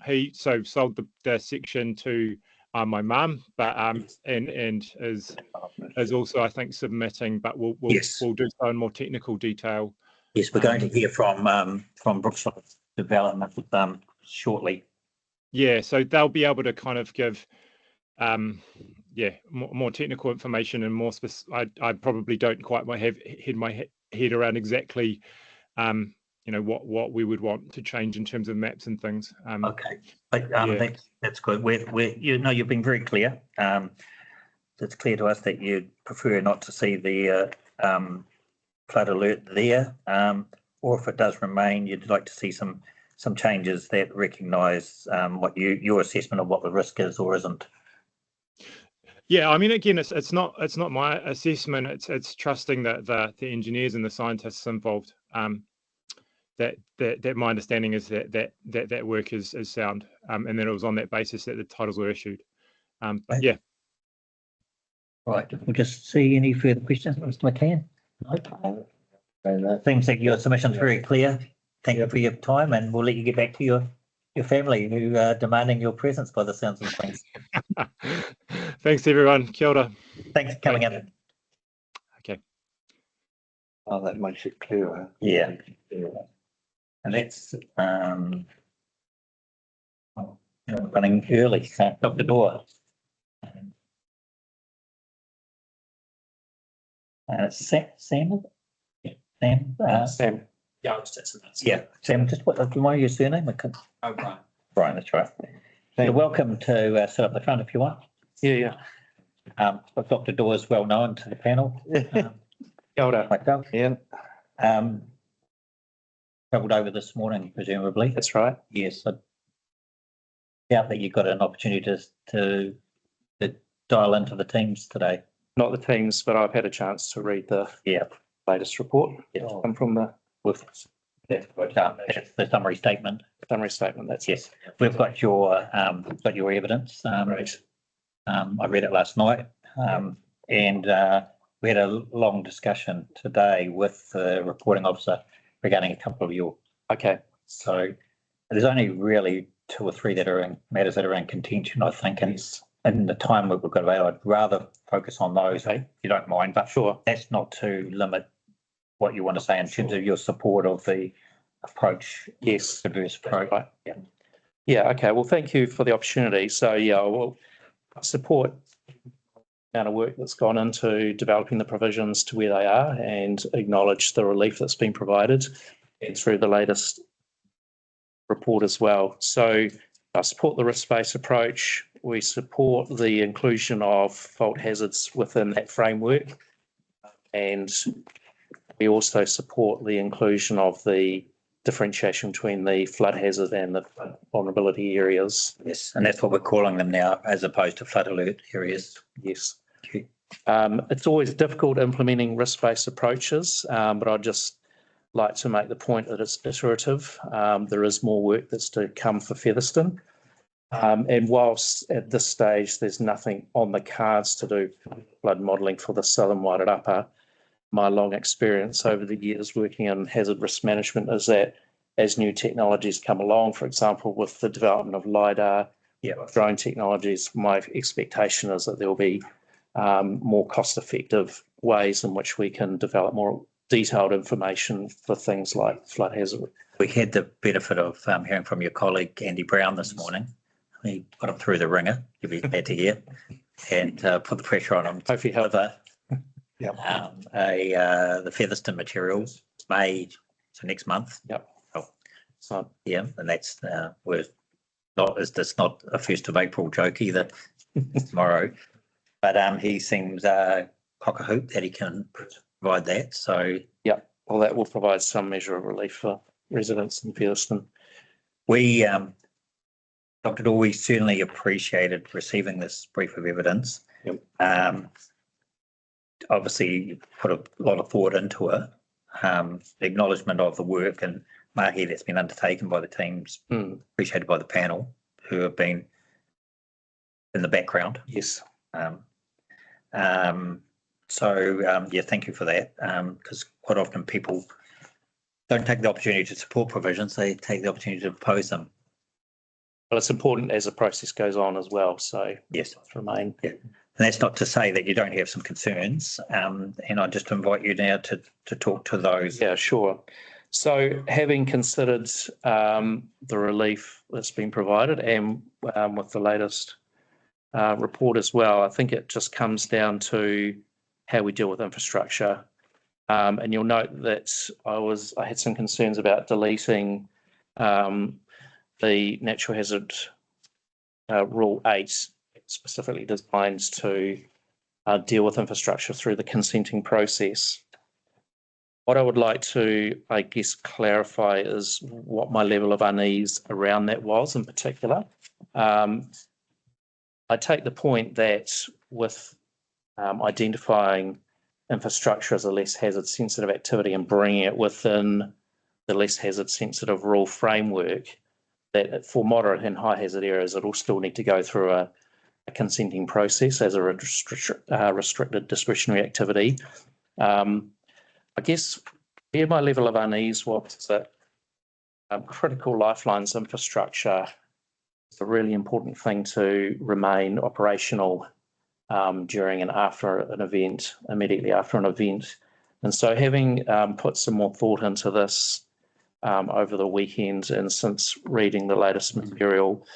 he sold the section to my mum, but and is also, I think, submitting, but we'll do so in more technical detail. Yes, we're going to hear from Brookside Development shortly. Yeah, so they'll be able to kind of give more technical information and more specific. I probably don't quite have my head around exactly what we would want to change in terms of maps and things. Okay, but that's good. You've been very clear. It's clear to us that you'd prefer not to see the flood alert there, or if it does remain, you'd like to see some changes that recognise what your assessment of what the risk is or isn't. Yeah, I mean, again, it's not my assessment. It's trusting that the engineers and the scientists involved. That my understanding is that work is sound, and that it was on that basis that the titles were issued. But yeah. Right. We'll just see any further questions, Mr. McCann. No. Seems like your submission's very clear. Thank you for your time, and we'll let you get back to your family, who are demanding your presence by the sounds of things. Thanks, everyone. Kia ora. Thanks for coming in. Okay. Oh, that makes it clearer. Yeah. And that's running early. Dr. Dore. Sam. Sam. Sam. Yeah, Sam. Just what? Remind me your surname. Brian. Brian. That's right. You're welcome to sit up the front if you want. Yeah. But Dr. Dore is well known to the panel. Kia ora. Myself. Ian. Travelled over this morning, presumably. That's right. Yes. I doubt that you got an opportunity to dial into the teams today. Not the teams, but I've had a chance to read the latest report. Yeah. Come from the That's the summary statement. Summary statement, that's Yes, we've got your evidence. Right. I read it last night, and we had a long discussion today with the reporting officer regarding a couple of your. Okay. So there's only really 2 or 3 that are in matters that are in contention, I think, and in the time we've got available, I'd rather focus on those, Okay. if you don't mind. But Sure. that's not to limit what you want to say in terms of your support of the approach. Yes. Diverse approach. Right. Yeah. Yeah, okay. Well, thank you for the opportunity. So, yeah, well, I support the amount of work that's gone into developing the provisions to where they are and acknowledge the relief that's been provided and through the latest report as well. So I support the risk-based approach. We support the inclusion of fault hazards within that framework. And we also support the inclusion of the differentiation between the flood hazard and the vulnerability areas. Yes, and that's what we're calling them now, as opposed to flood alert areas. Yes. Okay. It's always difficult implementing risk-based approaches, but I'd just like to make the point that it's iterative. There is more work that's to come for Featherston. And whilst at this stage there's nothing on the cards to do flood modelling for the Southern Wairarapa, my long experience over the years working in hazard risk management is that as new technologies come along, for example, with the development of LiDAR, drone technologies, my expectation is that there will be more cost-effective ways in which we can develop more detailed information for things like flood hazard. We had the benefit of hearing from your colleague, Andy Brown, this morning. He got him through the ringer, you'll be glad to hear, and put the pressure on him. Hopefully help. The Featherston materials made, so next month. Yep. Oh, So, yeah, and that's we're not, it's not a 1st of April joke either. Tomorrow, but he seems cock a hoop that he can provide that. So yeah, well, that will provide some measure of relief for residents in Featherston. we, Dr. Doyle, we certainly appreciated receiving this brief of evidence. Yep. Obviously, you put a lot of thought into it. The acknowledgement of the work and mahi that's been undertaken by the teams, appreciated by the panel who have been in the background. Yes. So thank you for that. Because quite often people don't take the opportunity to support provisions; they take the opportunity to oppose them. Well, it's important as the process goes on as well. So yes, remain. Yeah. And that's not to say that you don't have some concerns. And I just invite you now to talk to those. Yeah, sure. So having considered the relief that's been provided and with the latest report as well, I think it just comes down to how we deal with infrastructure. And you'll note that I had some concerns about deleting the natural hazard rule 8, specifically designed to deal with infrastructure through the consenting process. What I would like to, I guess, clarify is what my level of unease around that was in particular. I take the point that with identifying infrastructure as a less hazard sensitive activity and bringing it within the less hazard sensitive rule framework, that for moderate and high hazard areas, it will still need to go through a consenting process as a restricted discretionary activity. I guess where my level of unease was that critical lifelines infrastructure is a really important thing to remain operational during and after an event, immediately after an event. And so having put some more thought into this over the weekend and since reading the latest material,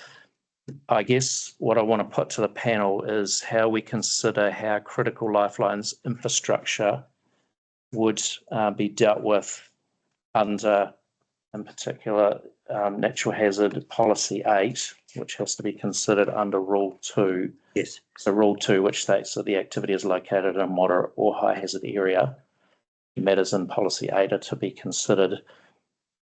I guess what I want to put to the panel is how we consider how critical lifelines infrastructure would be dealt with under, in particular, Natural Hazard Policy 8, which has to be considered under Rule 2. Yes. So Rule 2, which states that the activity is located in a moderate or high hazard area. Matters in Policy 8 are to be considered.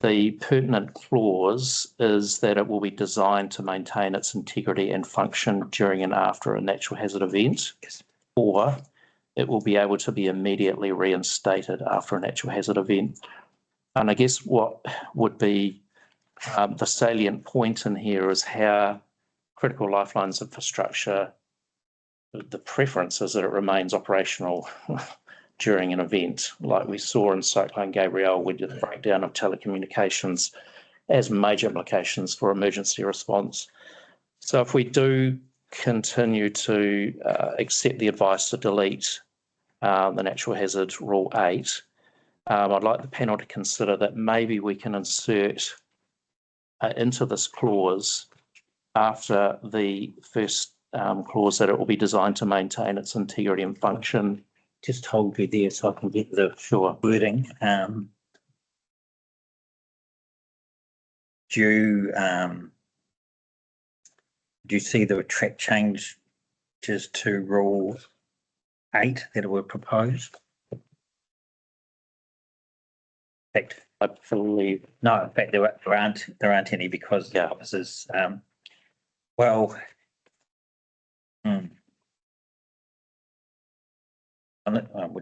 The pertinent clause is that it will be designed to maintain its integrity and function during and after a natural hazard event, yes, or it will be able to be immediately reinstated after a natural hazard event. And I guess what would be the salient point in here is how critical lifelines infrastructure, the preference is that it remains operational during an event, like we saw in Cyclone Gabrielle, with the breakdown of telecommunications as major implications for emergency response. So if we do continue to accept the advice to delete the natural hazard rule 8, I'd like the panel to consider that maybe we can insert into this clause after the first clause that it will be designed to maintain its integrity and function. Just hold you there so I can get the wording. Do you see the track changes to rule 8 that were proposed? In fact, I believe. no, in fact, there aren't any because the officers, well, we're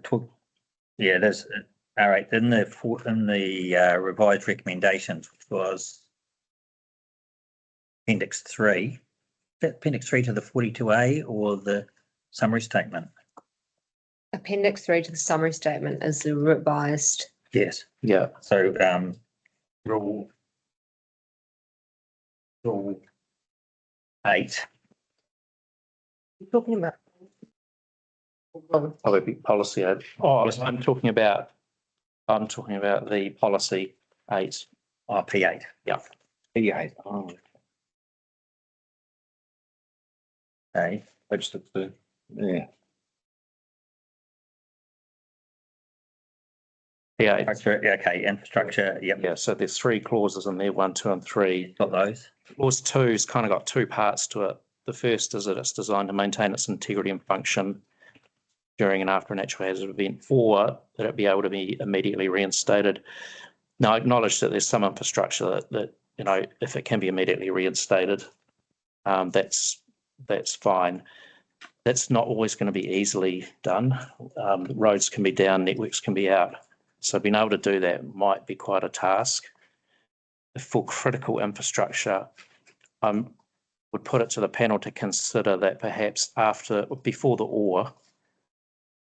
talking, yeah, there's, all right, in the revised recommendations, which was Appendix 3, is that Appendix 3 to the 42A or the summary statement? Appendix 3 to the summary statement is the revised. Yes. Yeah. So, rule 8. You're talking about. Probably policy. I'm talking about the policy 8. Oh, P8. Yeah. P8. Oh. Okay. Page 16. Yeah. Yeah. Okay, infrastructure, yep. Yeah, so there's 3 clauses in there, 1, 2, and 3. Got those. Clause 2's kind of got 2 parts to it. The first is that it's designed to maintain its integrity and function during and after a natural hazard event, or that it be able to be immediately reinstated. Now, I acknowledge that there's some infrastructure that you know, if it can be immediately reinstated, that's fine. That's not always going to be easily done. Roads can be down, networks can be out. So being able to do that might be quite a task. For critical infrastructure, would put it to the panel to consider that perhaps before the or,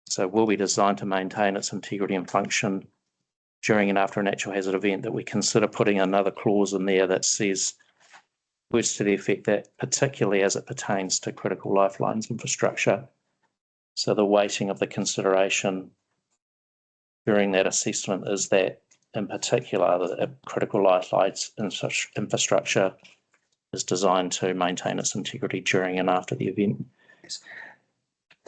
so will be designed to maintain its integrity and function during and after a natural hazard event, that we consider putting another clause in there that says words to the effect that particularly as it pertains to critical lifelines infrastructure. So the weighting of the consideration during that assessment is that in particular the critical lifelines infrastructure is designed to maintain its integrity during and after the event. Yes.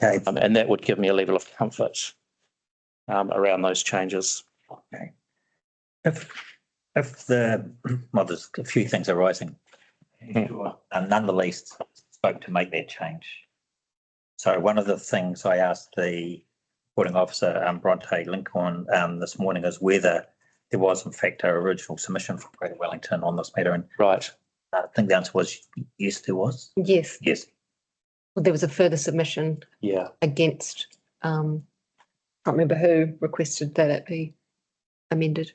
Okay. And that would give me a level of comfort around those changes. Okay. If well, there's a few things arising. And none the least spoke to make that change. So one of the things I asked the reporting officer, Bronte Lincoln, this morning is whether there was in fact an original submission from Greater Wellington on this matter. And right. I think the answer was yes, there was. Yes. Yes. Well, there was a further submission. Yeah. Against, can't remember who requested that it be amended.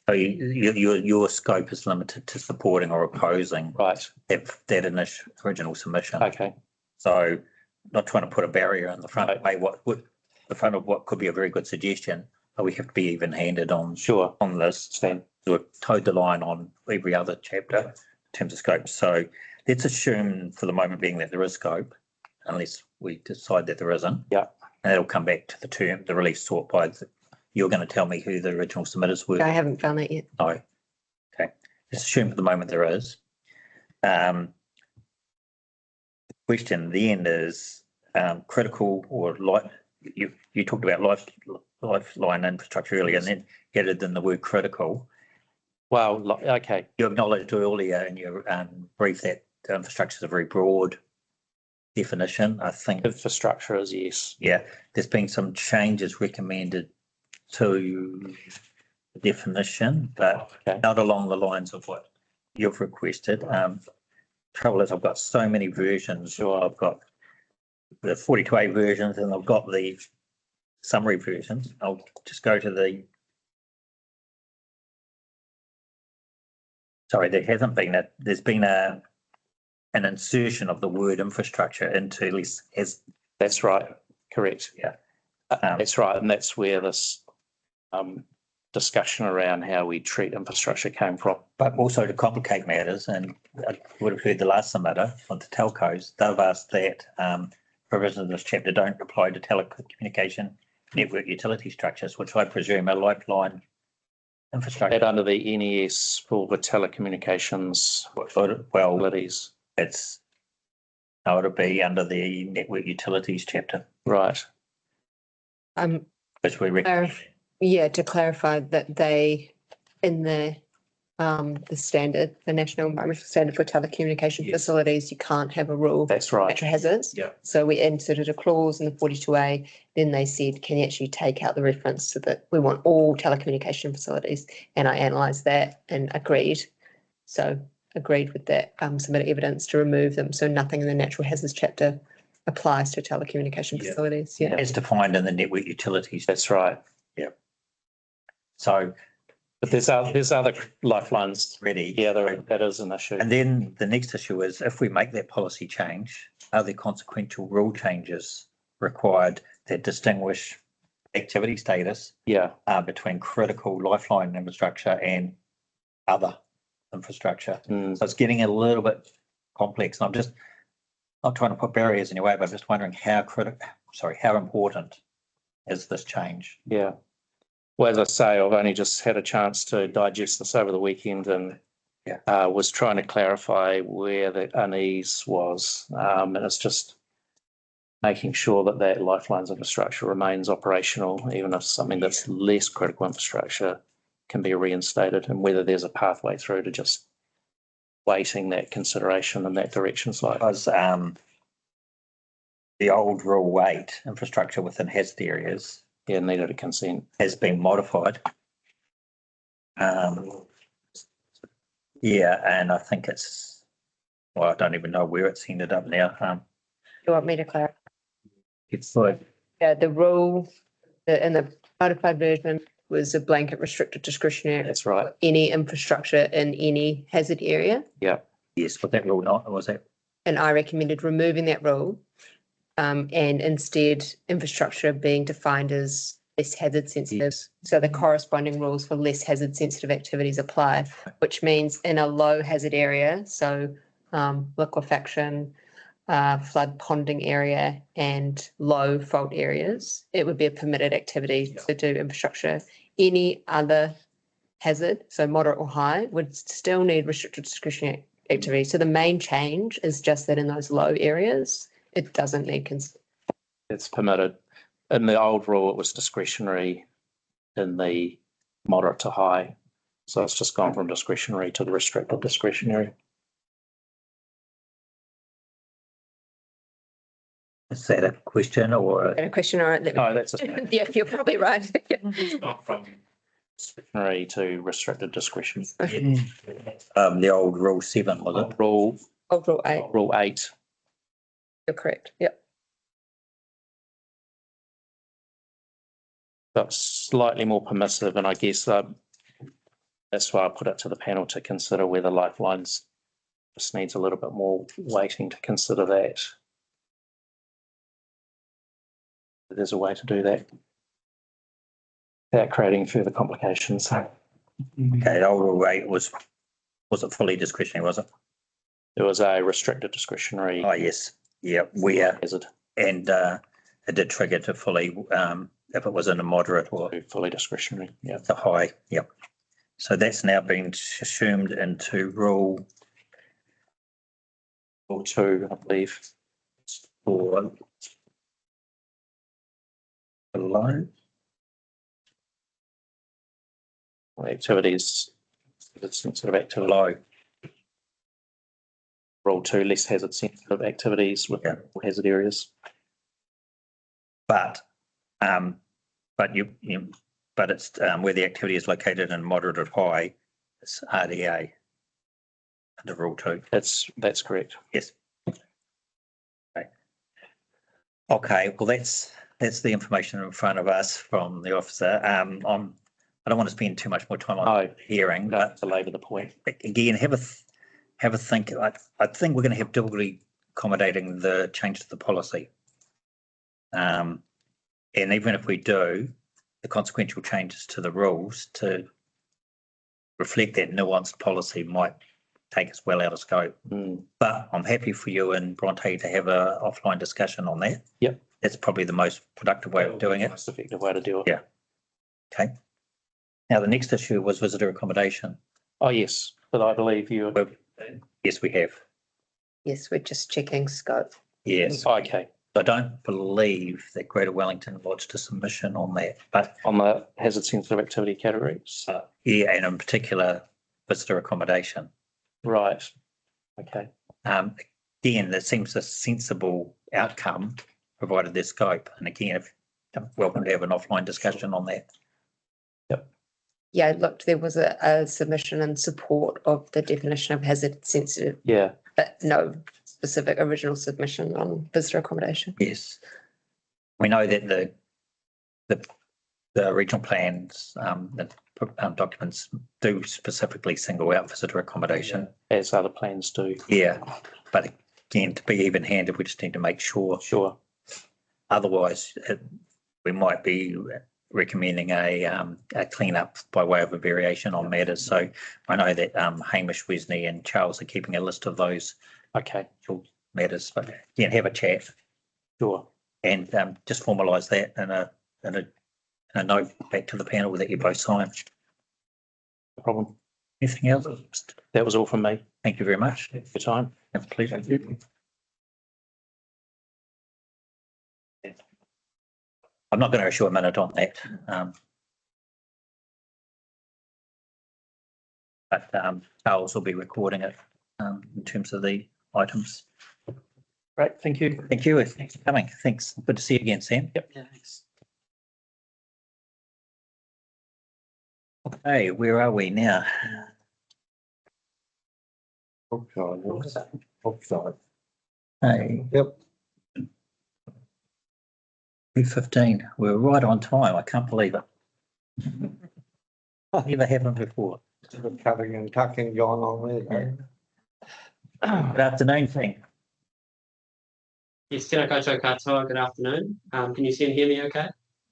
So your scope is limited to supporting or opposing that initial original submission. Okay. So not trying to put a barrier in the front of what could be a very good suggestion, but we have to be even-handed on on this. We've towed the line on every other chapter in terms of scope. So let's assume for the moment being that there is scope, unless we decide that there isn't. Yeah. And that'll come back to the relief sought by you're going to tell me who the original submitters were. I haven't found that yet. No. Okay. Let's assume for the moment there is. The question then is critical or you talked about lifeline infrastructure earlier and then added in the word critical. Well, okay. You acknowledged earlier in your brief that infrastructure is a very broad definition. I think infrastructure is yes. Yeah. There's been some changes recommended to the definition, but not along the lines of what you've requested. Trouble is I've got so many versions. Sure, I've got the 42A versions and I've got the summary versions. I'll just go to the Sorry, there hasn't been there's been an insertion of the word infrastructure into less as, That's right, correct. Yeah. That's right, and that's where this discussion around how we treat infrastructure came from. but also to complicate matters, and I would have heard the last submitter on the telcos, they've asked that provisions of this chapter don't apply to telecommunication network utility structures, which I presume are lifeline infrastructure. That under the NES for the telecommunications Well, facilities. no, it'll be under the network utilities chapter, Right, which we recommend. Yeah, to clarify that they, in the standard, the National Environmental Standard for Telecommunication Yes. Facilities, you can't have a rule. that's right. Natural hazards. Yeah. So we inserted a clause in the 42A, then they said, can you actually take out the reference to that we want all telecommunication facilities? And I analysed that and agreed. So agreed with that, submitted evidence to remove them. So nothing in the natural hazards chapter applies to telecommunication Yeah. facilities. Yeah. As defined in the network utilities. That's right. So But there's other lifelines. ready. Yeah, that is an issue. And then the next issue is if we make that policy change, are there consequential rule changes required that distinguish activity status Yeah, between critical lifeline infrastructure and other infrastructure? mm, So it's getting a little bit complex. And I'm just not trying to put barriers in your way, but I'm just wondering how important is this change? yeah. Well, as I say, I've only just had a chance to digest this over the weekend and was trying to clarify where the unease was. And it's just making sure that that lifelines infrastructure remains operational, even if something that's less critical infrastructure can be reinstated, and whether there's a pathway through to just weighting that consideration in that direction slightly. Because the old Rule 8 infrastructure within hazard areas Yeah, needed a consent. has been modified. Yeah, and I think well, I don't even know where it's ended up now. You want me to clarify? It's like, Yeah, the rule in the modified version was a blanket restricted discretionary. That's right. Any infrastructure in any hazard area. yes, but that rule not, was that? And I recommended removing that rule. And instead infrastructure being defined as less hazard sensitive. So the corresponding rules for less hazard sensitive activities apply, which means in a low hazard area, so liquefaction, flood ponding area and low fault areas, it would be a permitted activity to do infrastructure. Any other hazard, so moderate or high, would still need restricted discretionary activity. So the main change is just that in those low areas, it doesn't need consent. It's permitted. In the old rule, it was discretionary in the moderate to high. So it's just gone from discretionary to the restricted discretionary. Is that a question or? And a question, all right? No, that's a Yeah, you're probably right. it's gone from discretionary to restricted discretion. The old Rule 7, was it? Rule Overall, eight, Rule 8. you're correct. Yep. But slightly more permissive, and I guess that's why I put it to the panel to consider whether lifelines just needs a little bit more weighting to consider that. There's a way to do that without creating further complications. Okay, the old Rule 8 was it fully discretionary, was it? There was a restricted discretionary Oh, yes. Yeah, where, hazard and it did trigger to fully, if it was in a moderate or to fully discretionary. Yeah. the high, yep. So that's now been assumed into Rule Rule 2, I believe. 4 below. Activities, it's sort of activity. Below. Rule 2, less hazard sensitive activities with hazard areas. But it's where the activity is located in moderate or high, it's RDA under Rule 2. That's correct. Yes. Okay, well, that's the information in front of us from the officer. I'm I don't want to spend too much more time on No, the hearing, no, but to labour the point. again, have a think. I think we're going to have difficulty accommodating the change to the policy. And even if we do, the consequential changes to the rules to reflect that nuanced policy might take us well out of scope. Mm, But I'm happy for you and Bronte to have a offline discussion on that. Yep. That's probably the most productive way of doing it. Most effective way to do it. Yeah. Okay. Now, the next issue was visitor accommodation. Oh, yes, but I believe you. Yes, we have. Yes, we're just checking scope. Yes. Okay, I don't believe that Greater Wellington lodged a submission on that, but on the hazard sensitive activity categories. yeah, and in particular, visitor accommodation. Right. Okay. Again, that seems a sensible outcome, provided there's scope. And again, if welcome to have an offline discussion on that. Yeah, I looked, there was a submission in support of the definition of hazard sensitive, Yeah. but no specific original submission on visitor accommodation. Yes. We know that the regional plans, the documents do specifically single out visitor accommodation. As other plans do. Yeah, but again, to be even-handed, we just need to make sure. Sure. Otherwise, we might be recommending a clean-up by way of a variation on matters. So I know that Hamish, Wesley and Charles are keeping a list of those Okay. matters, but again, have a chat Sure. and just formalise that in a note back to the panel that you both signed. No problem. Anything else? That was all from me. Thank you very much. For your time. It's a pleasure. I'm not going to issue a minute on that. But Charles will be recording it in terms of the items. Great. Thank you. Thank you. Thanks for coming. Thanks. Good to see you again, Sam. Yep. Yeah, thanks. Okay, where are we now? Offside. Hey. Yep. 3:15. We're right on time. I can't believe it. Never happened before. Cutting and tucking going on there. Good afternoon, team. Yes, tēnā koutou katoa, good afternoon. Can you see and hear me okay?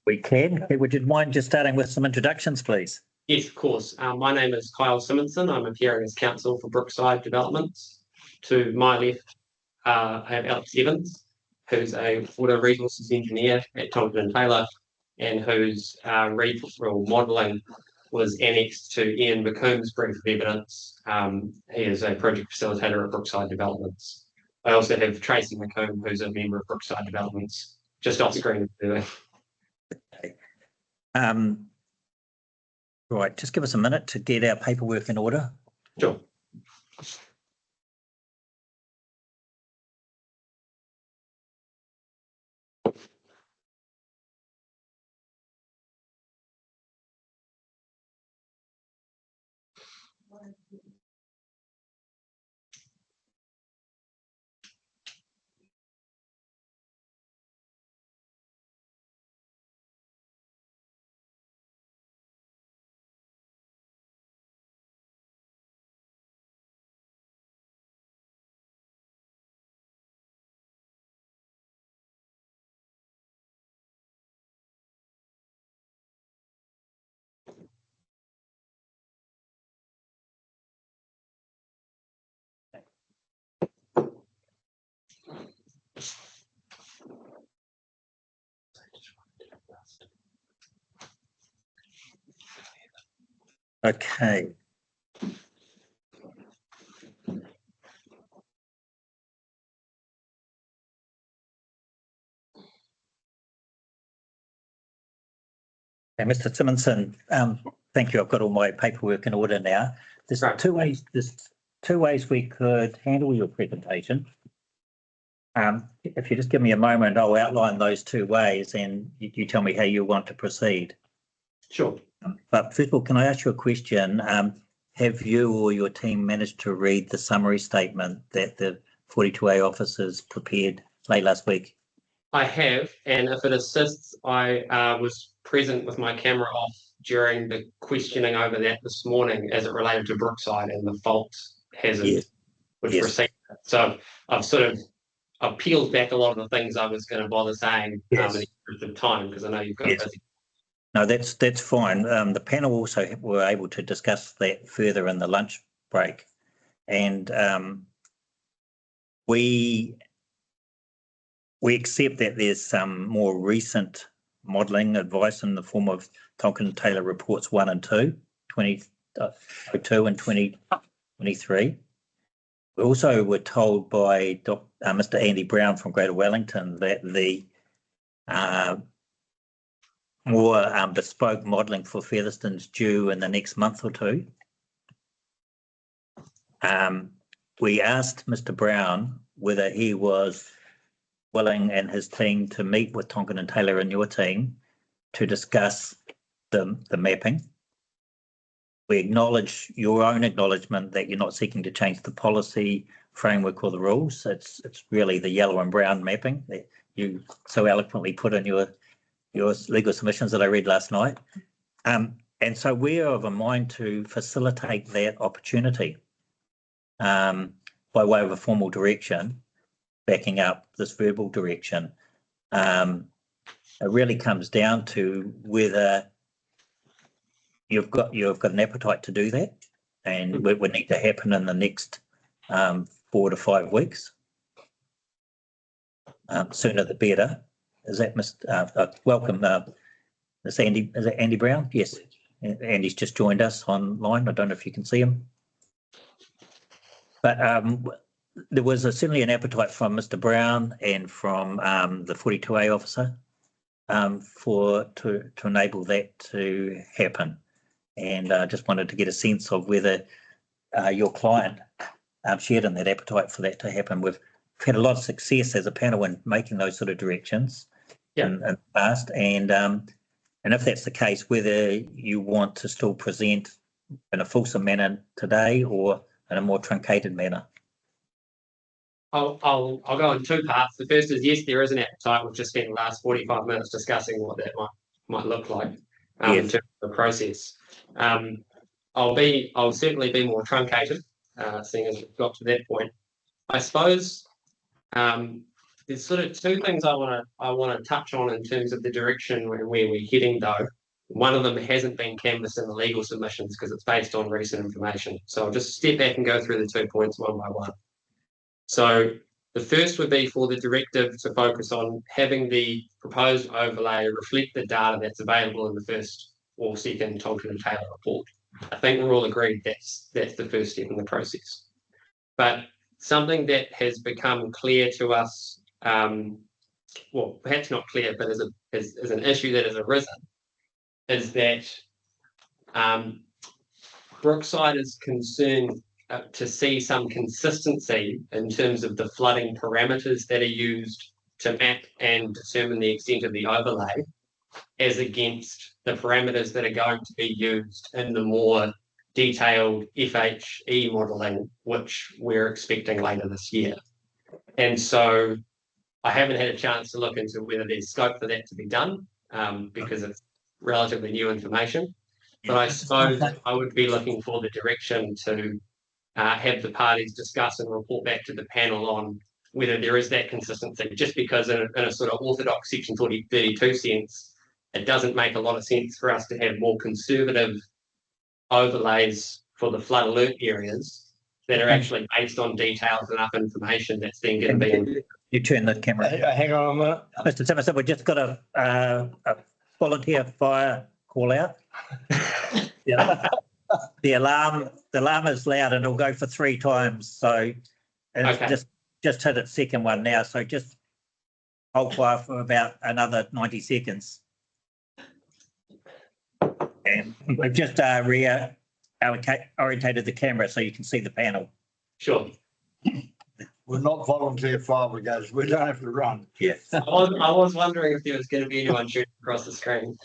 We can. Would you mind just starting with some introductions, please? Yes, of course. My name is Kyle Simonson. I'm appearing as counsel for Brookside Developments. To my left, I have Alex Evans, who's a water resources engineer at Tonkin and Taylor, and whose regional modelling was annexed to Ian McComb's brief of evidence. He is a project facilitator at Brookside Developments. I also have Tracy McComb, who's a member of Brookside Developments, just off screen. Okay. Right, just give us a minute to get our paperwork in order. Sure. Okay. Mr. Simonson, thank you. I've got all my paperwork in order now. There's Right. two ways we could handle your presentation. If you just give me a moment, I'll outline those two ways and you tell me how you want to proceed. Sure. But first of all, can I ask you a question? Have you or your team managed to read the summary statement that the 42A officers prepared late last week? I have, and if it assists, I was present with my camera off during the questioning over that this morning as it related to Brookside and the fault hazard, Yes. which Yes. received it. So I've peeled back a lot of the things I was going to bother saying in the interest of time, because I know you've got busy. No, that's fine. The panel also were able to discuss that further in the lunch break, and we accept that there's some more recent modelling advice in the form of Tonkin and Taylor reports 1 and 2, 2002 and 2023. We also were told by Mr. Andy Brown from Greater Wellington that the more bespoke modelling for Featherstone's due in the next month or two. We asked Mr. Brown whether he was willing and his team to meet with Tonkin and Taylor and your team to discuss the mapping. We acknowledge your own acknowledgement that you're not seeking to change the policy framework or the rules. It's really the yellow and brown mapping that you so eloquently put in your legal submissions that I read last night. And so we're of a mind to facilitate that opportunity by way of a formal direction, backing up this verbal direction. It really comes down to whether you've got an appetite to do that, and it would need to happen in the next 4 to 5 weeks. Sooner the better. Is that welcome, Miss Andy? Is it Andy Brown? Yes, Andy's just joined us online. I don't know if you can see him, but there was certainly an appetite from Mr. Brown and from the 42A officer to enable that to happen. And I just wanted to get a sense of whether your client shared in that appetite for that to happen. We've had a lot of success as a panel in making those sort of directions in the past, and if that's the case, whether you want to still present in a fulsome manner today or in a more truncated manner. I'll go in 2 parts. The first is, yes, there is an appetite. We've just spent the last 45 minutes discussing what that might look like in terms of the process. I'll certainly be more truncated, seeing as we've got to that point. I suppose there's sort of 2 things I want to touch on in terms of the direction where we're heading, though. One of them hasn't been canvassed in the legal submissions because it's based on recent information. So I'll just step back and go through the 2 points one by one. So the first would be for the directive to focus on having the proposed overlay reflect the data that's available in the first or second Tonkin and Taylor report. I think we're all agreed that's the first step in the process. But something that has become clear to us, well, perhaps not clear, but is an issue that has arisen, is that Brookside is concerned to see some consistency in terms of the flooding parameters that are used to map and determine the extent of the overlay, as against the parameters that are going to be used in the more detailed FHE modelling, which we're expecting later this year. And so I haven't had a chance to look into whether there's scope for that to be done, because it's relatively new information. But I suppose I would be looking for the direction to have the parties discuss and report back to the panel on whether there is that consistency. Just because in a sort of orthodox Section 32 sense, it doesn't make a lot of sense for us to have more conservative overlays for the flood alert areas that are actually based on details and enough information that's then going to be. You turn the camera. Hang on a minute. Mr. Timmerson, we've just got a volunteer fire call out. The alarm is loud and it'll go for 3 times. So it's just hit its second one now. So just hold fire for about another 90 seconds. And we've just orientated the camera so you can see the panel. Sure. We're not volunteer fire brigades. We don't have to run. Yes. I was wondering if there was going to be anyone shooting across the screen.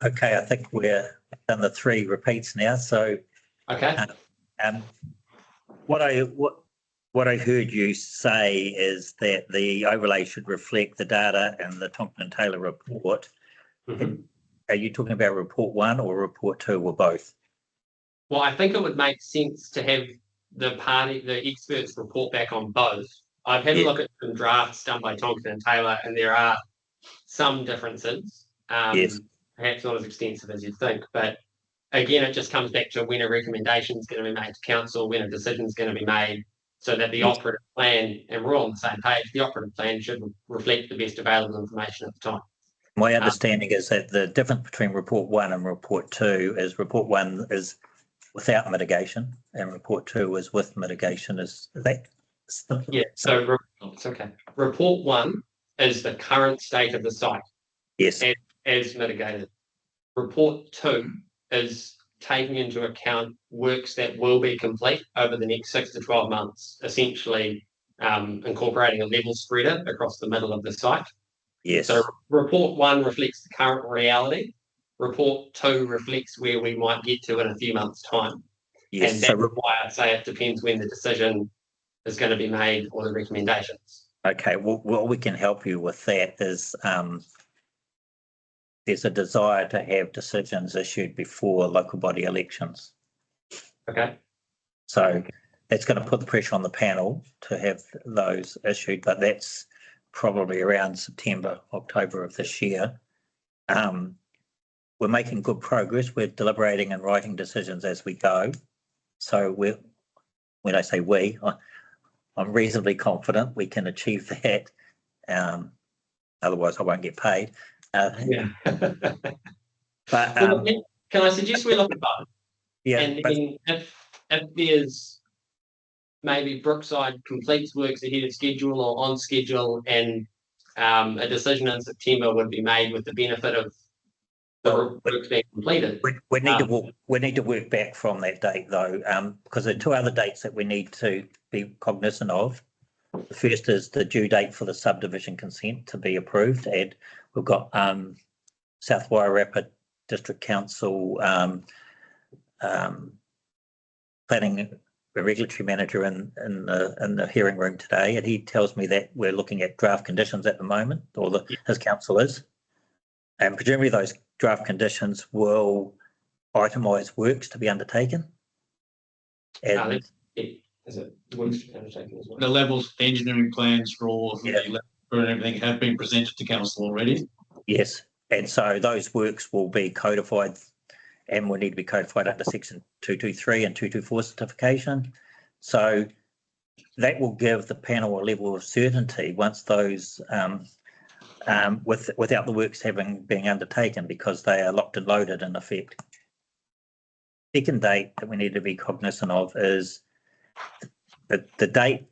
Okay, I think we're done the 3 repeats now. So Okay, um, what I heard you say is that the overlay should reflect the data and the Tonkin and Taylor report. Mhm. Are you talking about report 1 or report 2 or both? Well, I think it would make sense to have the experts report back on both. I've had a Yeah. look at some drafts done by Tonkin and Taylor, and there are some differences. Yes. Perhaps not as extensive as you'd think, but again, it just comes back to when a recommendation is going to be made to council, when a decision is going to be made, so that the Yes. operative plan, and we're all on the same page, the operative plan should reflect the best available information at the time. My understanding is that the difference between report 1 and report 2 is report 1 is without mitigation and report 2 is with mitigation. Is that? Yeah, so it's okay. Report 1 is the current state of the site Yes. as mitigated. Report 2 is taking into account works that will be complete over the next 6 to 12 months, essentially incorporating a level spreader across the middle of the site. Yes. So report 1 reflects the current reality. Report 2 reflects where we might get to in a few months' time. Yes. And that's why I say it depends when the decision is going to be made or the recommendations. Okay, well, what we can help you with that is there's a desire to have decisions issued before local body elections. Okay. So that's going to put the pressure on the panel to have those issued, but that's probably around September, October of this year. We're making good progress. We're deliberating and writing decisions as we go. So when I say we, I'm reasonably confident we can achieve that. Otherwise I won't get paid. Yeah. But can I suggest we look at both? yeah, And then if there's maybe Brookside completes works ahead of schedule or on schedule, and a decision in September would be made with the benefit of the works being completed. we need to work back from that date though, because there are 2 other dates that we need to be cognizant of. The first is the due date for the subdivision consent to be approved, and we've got South Wairarapa District Council planning a regulatory manager in the hearing room today, and he tells me that we're looking at draft conditions at the moment, or his council is, and presumably those draft conditions will itemise works to be undertaken. And is it works to be undertaken as well? The levels, the engineering plans for and everything have been presented to council already. yes, and so those works will be codified and will need to be codified under section 223 and 224 certification. So that will give the panel a level of certainty once those without the works being undertaken, because they are locked and loaded in effect. Second date that we need to be cognizant of is the date,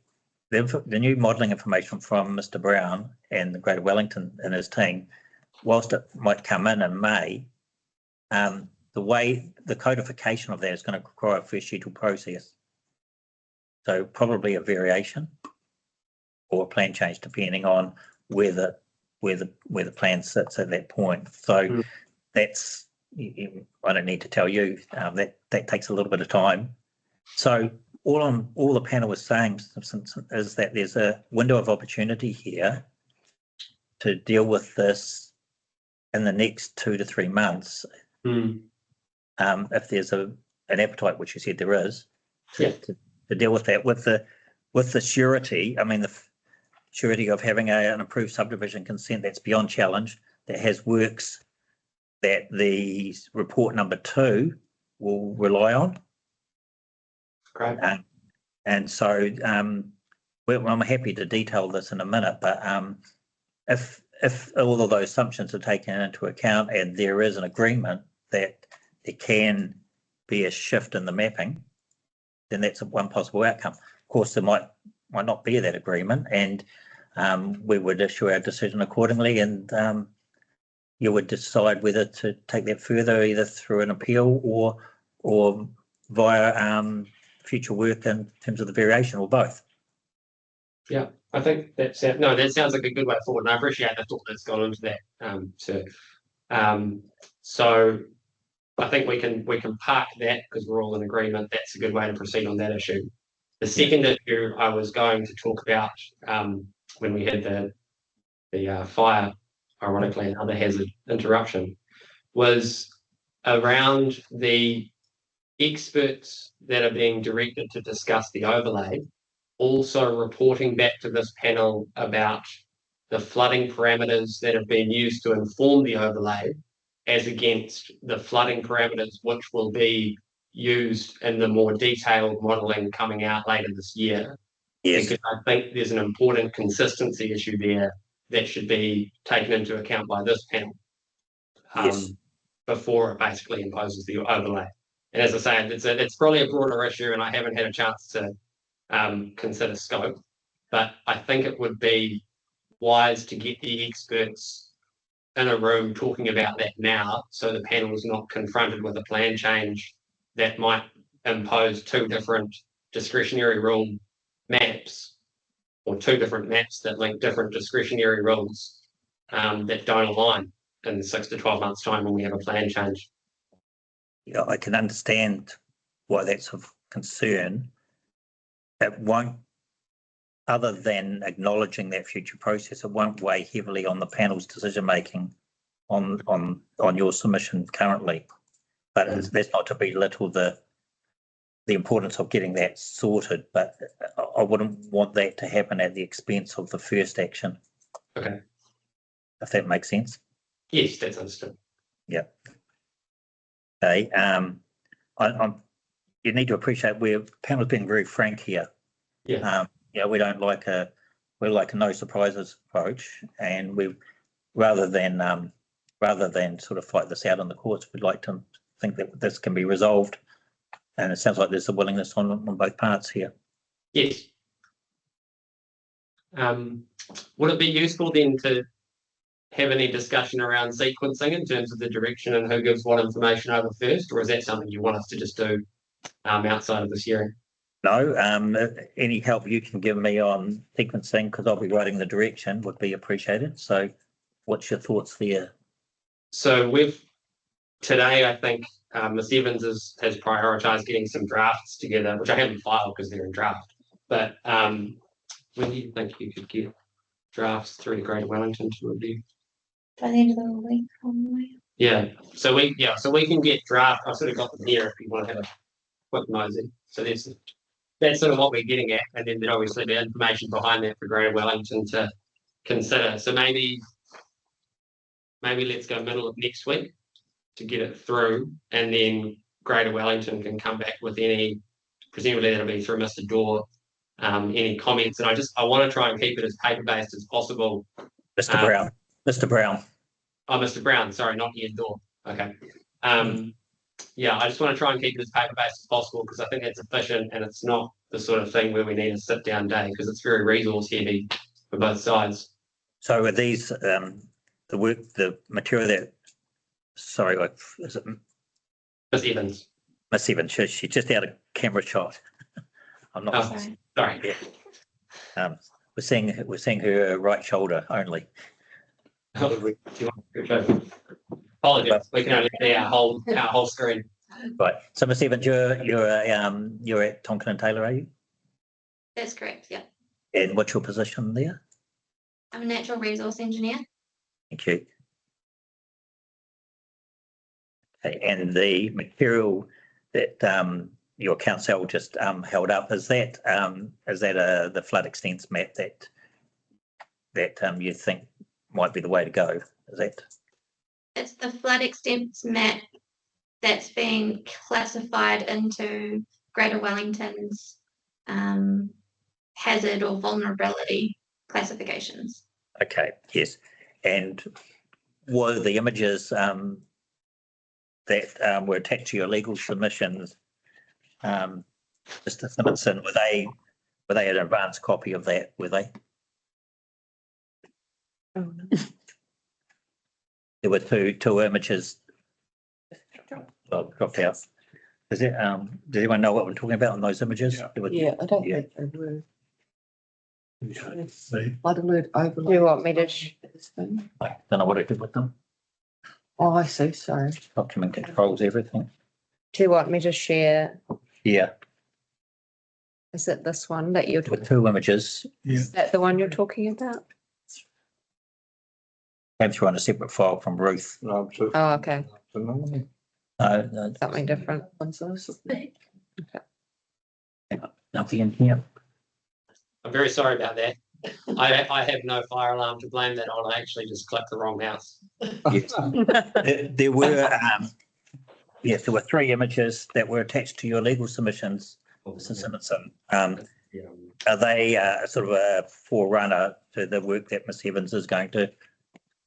the new modelling information from Mr. Brown and the Greater Wellington and his team, whilst it might come in May, the way the codification of that is going to require a first schedule process. So probably a variation or a plan change depending on where the plan sits at that point. So that's, I don't need to tell you, that takes a little bit of time. So all the panel is saying is that there's a window of opportunity here to deal with this in the next 2 to 3 months. If there's an appetite, which you said there is, to deal with that with the surety. I mean, the surety of having an approved subdivision consent that's beyond challenge, that has works that the report number 2 will rely on. Great. And so I'm happy to detail this in a minute, but if all of those assumptions are taken into account and there is an agreement that it can be a shift in the mapping, then that's one possible outcome. Of course, there might not be that agreement, and we would issue our decision accordingly, and you would decide whether to take that further, either through an appeal or via future work in terms of the variation, or both. Yeah, I think that sounds like a good way forward, and I appreciate the thought that's gone into that too. So I think we can park that because we're all in agreement. That's a good way to proceed on that issue. The second issue I was going to talk about when we had the fire, ironically another hazard interruption, was around the experts that are being directed to discuss the overlay, also reporting back to this panel about the flooding parameters that have been used to inform the overlay as against the flooding parameters which will be used in the more detailed modelling coming out later this year. Yes. Because I think there's an important consistency issue there that should be taken into account by this panel before it basically imposes the overlay. And as I say, it's probably a broader issue, and I haven't had a chance to consider scope, but I think it would be wise to get the experts in a room talking about that now, so the panel is not confronted with a plan change that might impose two different discretionary rule maps, or two different maps that link different discretionary rules that don't align in 6 to 12 months' time when we have a plan change. Yeah, I can understand why that's of concern. It won't, other than acknowledging that future process, it won't weigh heavily on the panel's decision making on your submission currently. But that's not to belittle the importance of getting that sorted, but I wouldn't want that to happen at the expense of the first action. Okay. If that makes sense. Yes, that's understood. Yeah. Okay. You need to appreciate the panel's been very frank here. Yeah. We don't like a no surprises approach, and we rather than sort of fight this out in the courts, we'd like to think that this can be resolved. And it sounds like there's a willingness on both parts here. Yes. Would it be useful then to have any discussion around sequencing in terms of the direction and who gives what information over first, or is that something you want us to just do outside of this hearing? No, any help you can give me on sequencing, because I'll be writing the direction, would be appreciated. So what's your thoughts there? So today, I think Ms. Evans has prioritised getting some drafts together, which I haven't filed because they're in draft. But when do you think you could get drafts through to Greater Wellington to review? By the end of the week, probably. Yeah. So we can get draft. I've sort of got them here if you want to have a quick nosy. So that's sort of what we're getting at, and then there's obviously the information behind that for Greater Wellington to consider. So maybe let's go middle of next week to get it through, and then Greater Wellington can come back with any, presumably that'll be through Mr. Dorr, any comments. And I want to try and keep it as paper-based as possible. Mr. Brown. Oh, Mr. Brown, sorry, not Ian Dorr. Okay. Yeah, I just want to try and keep it as paper-based as possible because I think it's efficient, and it's not the sort of thing where we need a sit-down day because it's very resource-heavy for both sides. So are these the material that? Sorry, is it Miss Evans? Miss Evans, she's just out of camera shot. I'm not. Oh, sorry. Yeah. We're seeing her right shoulder only. Apologies, we can only see our whole screen. Right. So, Miss Evans, you're at Tonkin and Taylor, are you? That's correct. Yeah. And what's your position there? I'm a natural resource engineer. Thank you. Okay, and the material that your council just held up, is that the flood extents map that you think might be the way to go? Is that? It's the flood extents map that's being classified into Greater Wellington's hazard or vulnerability classifications. Okay, yes. And were the images that were attached to your legal submissions, Mr. Simonson, were they an advanced copy of that, were they? Oh, no. There were two images. Well, dropped out. Is it, does anyone know what we're talking about in those images? Yeah. There were- Yeah, I don't Yeah. think they were. See, I'd alert overlay. Do you want me to? I don't know what I did with them. Oh, I see, sorry. Document controls everything. Do you want me to share? Yeah, Is it this one that you're, with two images. is that the one you're talking about? Came through on a separate file from Ruth. no, so- Oh, okay, No, something different. nothing in here. I'm very sorry about that. I have no fire alarm to blame that on. I actually just clicked the wrong mouse. Yes. There were, yes, there were three images that were attached to your legal submissions, Mr. Simonson. Are they sort of a forerunner to the work that Ms. Evans is going to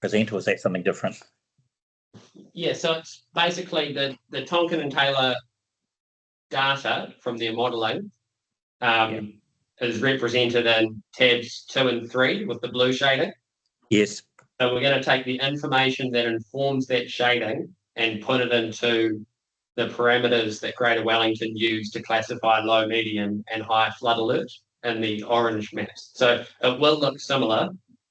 present, or is that something different? Yeah, so it's basically the Tonkin and Taylor data from their modelling is represented in tabs 2 and 3 with the blue shading. Yes, So we're going to take the information that informs that shading and put it into the parameters that Greater Wellington use to classify low, medium and high flood alert in the orange maps. So it will look similar,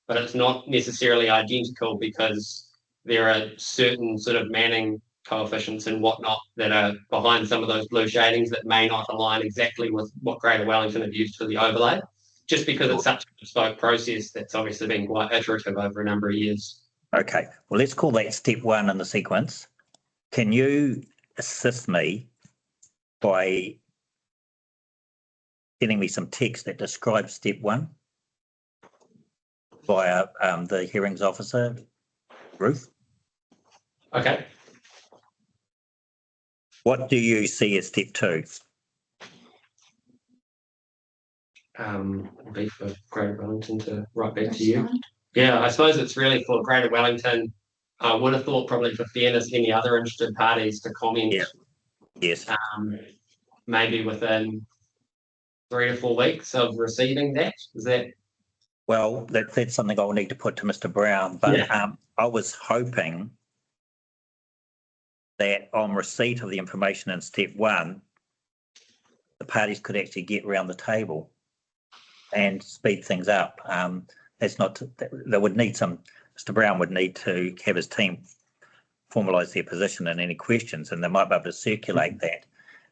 but it's not necessarily identical because there are certain sort of manning coefficients and whatnot that are behind some of those blue shadings that may not align exactly with what Greater Wellington have used for the overlay, just because it's such a bespoke process that's obviously been quite iterative over a number of years. okay. Well, let's call that step one in the sequence. Can you assist me by sending me some text that describes step one via the hearings officer, Ruth? Okay. What do you see as step two? Will be for Greater Wellington to write back to you. Yeah, I suppose it's really for Greater Wellington. I would have thought probably for fairness, any other interested parties to comment. Yeah. Yes. Maybe within 3 to 4 weeks of receiving that. Is that? Well, that's something I'll need to put to Mr. Brown, but I was hoping that on receipt of the information in step one, the parties could actually get around the table and speed things up. That's not, they would need some, Mr. Brown would need to have his team formalise their position and any questions, and they might be able to circulate that.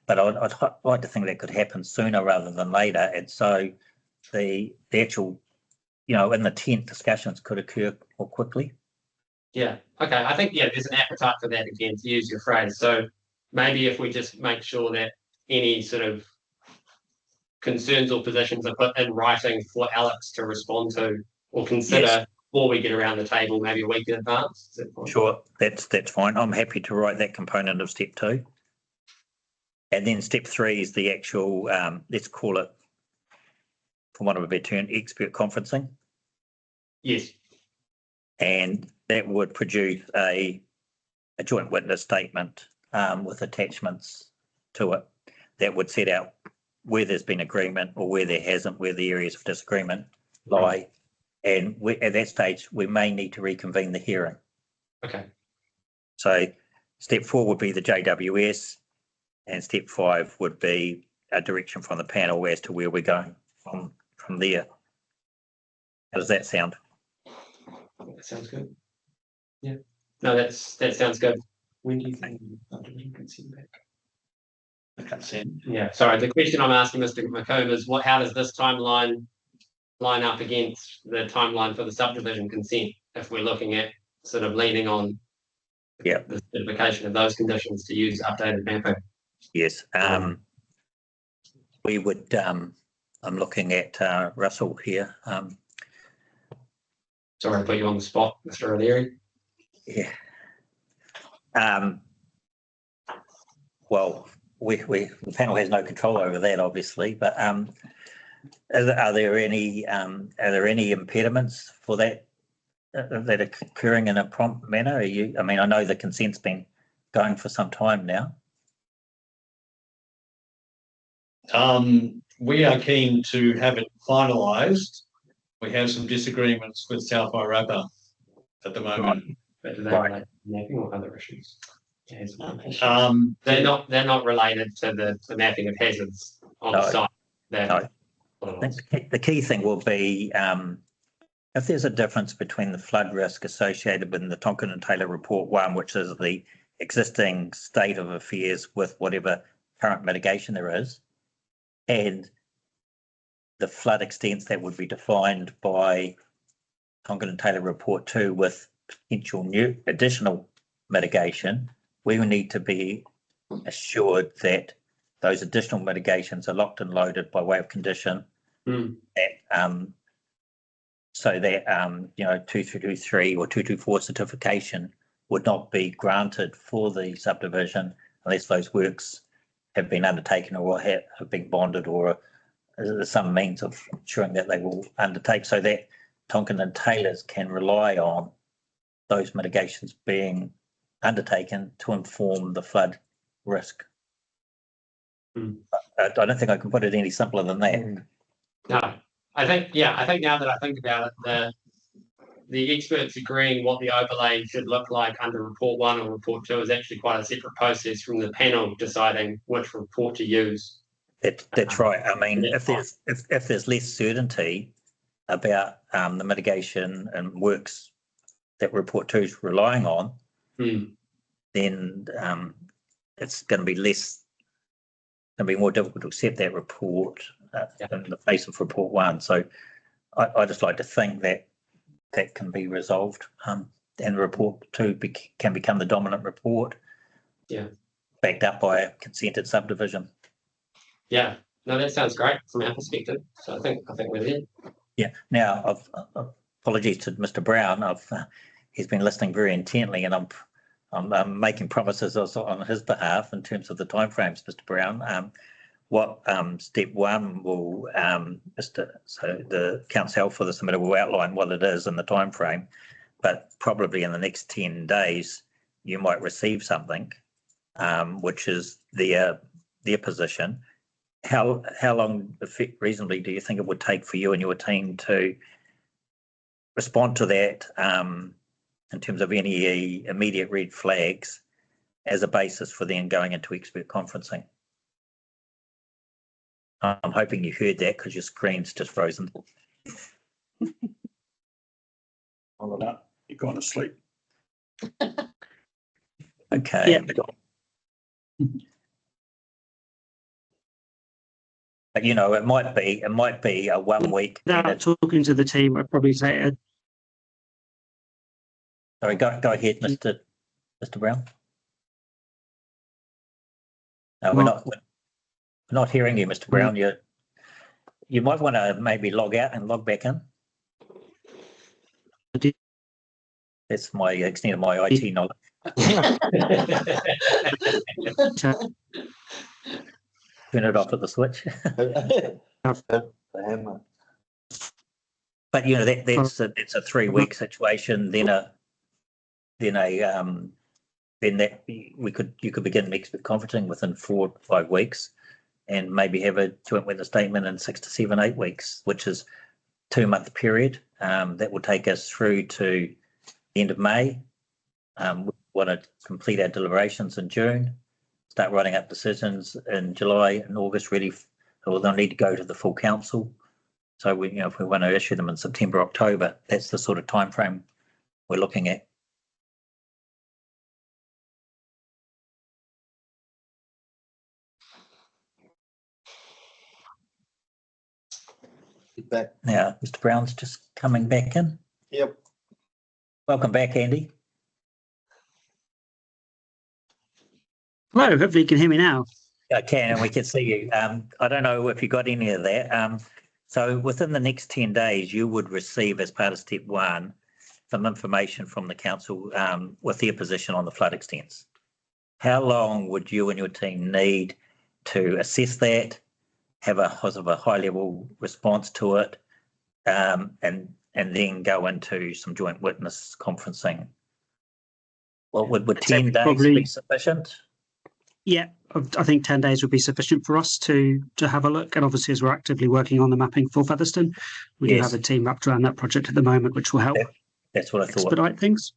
But I'd like to think that could happen sooner rather than later. And so the actual, in the tent discussions could occur more quickly. Yeah. Okay. I think, there's an appetite for that again, to use your phrase. So maybe if we just make sure that any sort of concerns or positions are put in writing for Alex to respond to or consider before we get around the table, maybe a week in advance. Is that fine? Sure, that's fine. I'm happy to write that component of step two. And then step three is the actual, let's call it, for want of a better term, expert conferencing. Yes. And that would produce a joint witness statement with attachments to it that would set out where there's been agreement or where there hasn't, where the areas of disagreement lie. And at that stage, we may need to reconvene the hearing. Okay. So step 4 would be the JWS, and step 5 would be a direction from the panel as to where we're going from there. How does that sound? That sounds good. Yeah. No, that sounds good. When do you think you can send back? I can't see it. Yeah, sorry. The question I'm asking Mr. McComb is how does this timeline line up against the timeline for the subdivision consent if we're looking at sort of leaning on the certification of those conditions to use updated mapping? Yes. We would, I'm looking at Russell here. Sorry, I put you on the spot, Mr. O'Leary. Yeah. Well, the panel has no control over that, obviously, but are there any impediments for that that are occurring in a prompt manner? I know the consent's been going for some time now. We are keen to have it finalised. We have some disagreements with South Wairarapa at the moment. But do they Right. relate to mapping or other issues? They're They're not related to the mapping of hazards on No. the site. No. I think the key thing will be if there's a difference between the flood risk associated with the Tonkin and Taylor Report 1, which is the existing state of affairs with whatever current mitigation there is, and the flood extents that would be defined by Tonkin and Taylor Report 2 with potential new additional mitigation, we will need to be assured that those additional mitigations are locked and loaded by way of condition. That, so that 223 or 224 certification would not be granted for the subdivision unless those works have been undertaken or have been bonded, or some means of ensuring that they will undertake, so that Tonkin and Taylors can rely on those mitigations being undertaken to inform the flood risk. I don't think I can put it any simpler than that. No, I think now that I think about it, the experts agreeing what the overlay should look like under report 1 or report 2 is actually quite a separate process from the panel deciding which report to use. That's right. I mean, if there's less certainty about the mitigation and works that report 2 is relying on, then it's going to be more difficult to accept that report in the face of report 1. So I just like to think that can be resolved, and report 2 can become the dominant report. Yeah. Backed up by a consented subdivision. Yeah. No, that sounds great from our perspective. So I think we're there. Yeah. Now, apologies to Mr. Brown. He's been listening very intently, and I'm making promises also on his behalf in terms of the timeframes, Mr. Brown. What step 1 will, so the council for the submitter will outline what it is in the timeframe, but probably in the next 10 days you might receive something, which is their position. How long reasonably do you think it would take for you and your team to respond to that in terms of any immediate red flags as a basis for then going into expert conferencing? I'm hoping you heard that because your screen's just frozen. Hold on, you're going to sleep. Okay. Yeah. But it might be a 1 week. Without talking to the team, I'd probably say Sorry, go ahead, Mr. Brown. No, we're not hearing you, Mr. Brown. You might want to maybe log out and log back in. That's my extent of my IT knowledge. Turn it off at the switch. But that's a 3-week situation. Then you could begin expert conferencing within 4 to 5 weeks, and maybe have a joint witness statement in 6 to 7, 8 weeks, which is 2-month period. That will take us through to the end of May. We want to complete our deliberations in June, start writing up decisions in July and August, ready, or they'll need to go to the full council. So if we want to issue them in September, October, that's the sort of time frame we're looking at. Back. Now, Mr. Brown's just coming back in. Yep. Welcome back, Andy. hello, hopefully you can hear me now. I can, and we can see you. I don't know if you got any of that. So within the next 10 days, you would receive, as part of step 1, some information from the council with their position on the flood extents. How long would you and your team need to assess that, have a high level response to it, and then go into some joint witness conferencing? Well, would I'd say 10 days probably- be sufficient? Yeah, I think 10 days would be sufficient for us to have a look. And obviously, as we're actively working on the mapping for Featherston, we do Yes. have a team wrapped around that project at the moment, which will help That's what I thought. expedite things.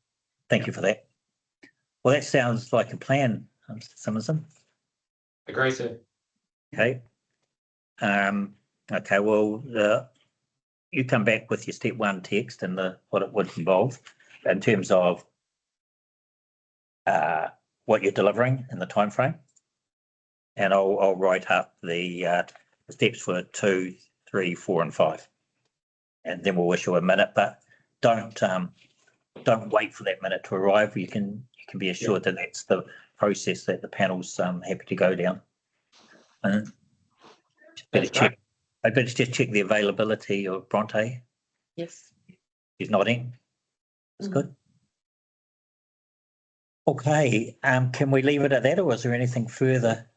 Thank you for that. Well, that sounds like a plan, Mr. Simonson. Agree, sir. Okay. Okay, well, you come back with your step one text and what it would involve in terms of what you're delivering in the time frame. And I'll write up the steps for 2, 3, 4, and 5. And then we'll issue a minute, but don't wait for that minute to arrive. You can be assured that that's the process that the panel's happy to go down. And I better just check the availability of Bronte. Yes. He's nodding. That's good. Okay, can we leave it at that, or is there anything further?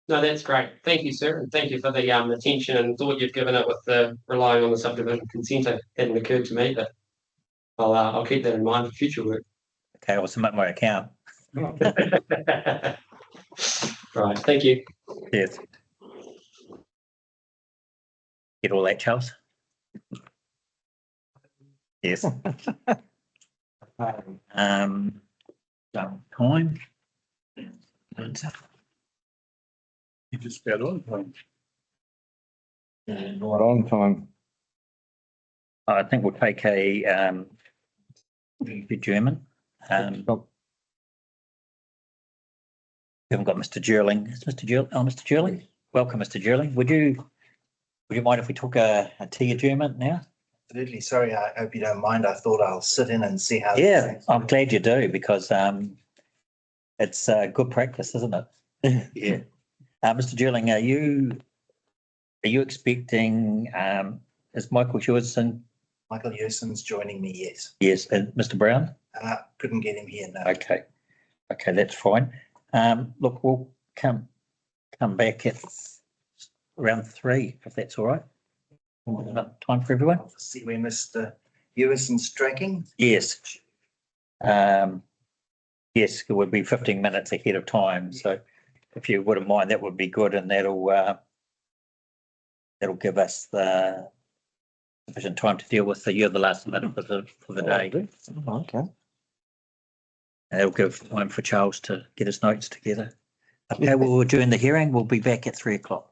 No, that's great. Thank you, sir, and thank you for the attention and thought you've given it with the relying on the subdivision consent. It hadn't occurred to me, but I'll keep that in mind for future work. Okay, I'll submit my account. Right, thank you. Yes. Get all that, Charles? Yes. Time. You just got on time. Not on time. I think we'll take a adjournment. We haven't got Mr. Jerling. Is Mr. Jerling? Oh, Mr. Jerling. Welcome, Mr. Jerling. Would you mind if we took a tea adjournment now? Absolutely. Sorry, I hope you don't mind. I thought I'll sit in and see how. Yeah, I'm glad you do, because it's good practice, isn't it? Yeah. Mr. Jerling, are you expecting is Michael Hewison? Michael Hewison's joining me, yes. Yes, and Mr. Brown? Couldn't get him here, no. Okay, that's fine. Look, we'll come back at around 3, if that's all right. Enough time for everyone? See where Mr. Hewison's tracking? Yes. Yes, it would be 15 minutes ahead of time. So if you wouldn't mind, that would be good, and that'll give us the sufficient time to deal with you're the last minute for the day. Okay. And it'll give time for Charles to get his notes together. Okay, we'll adjourn the hearing. We'll be back at 3 o'clock.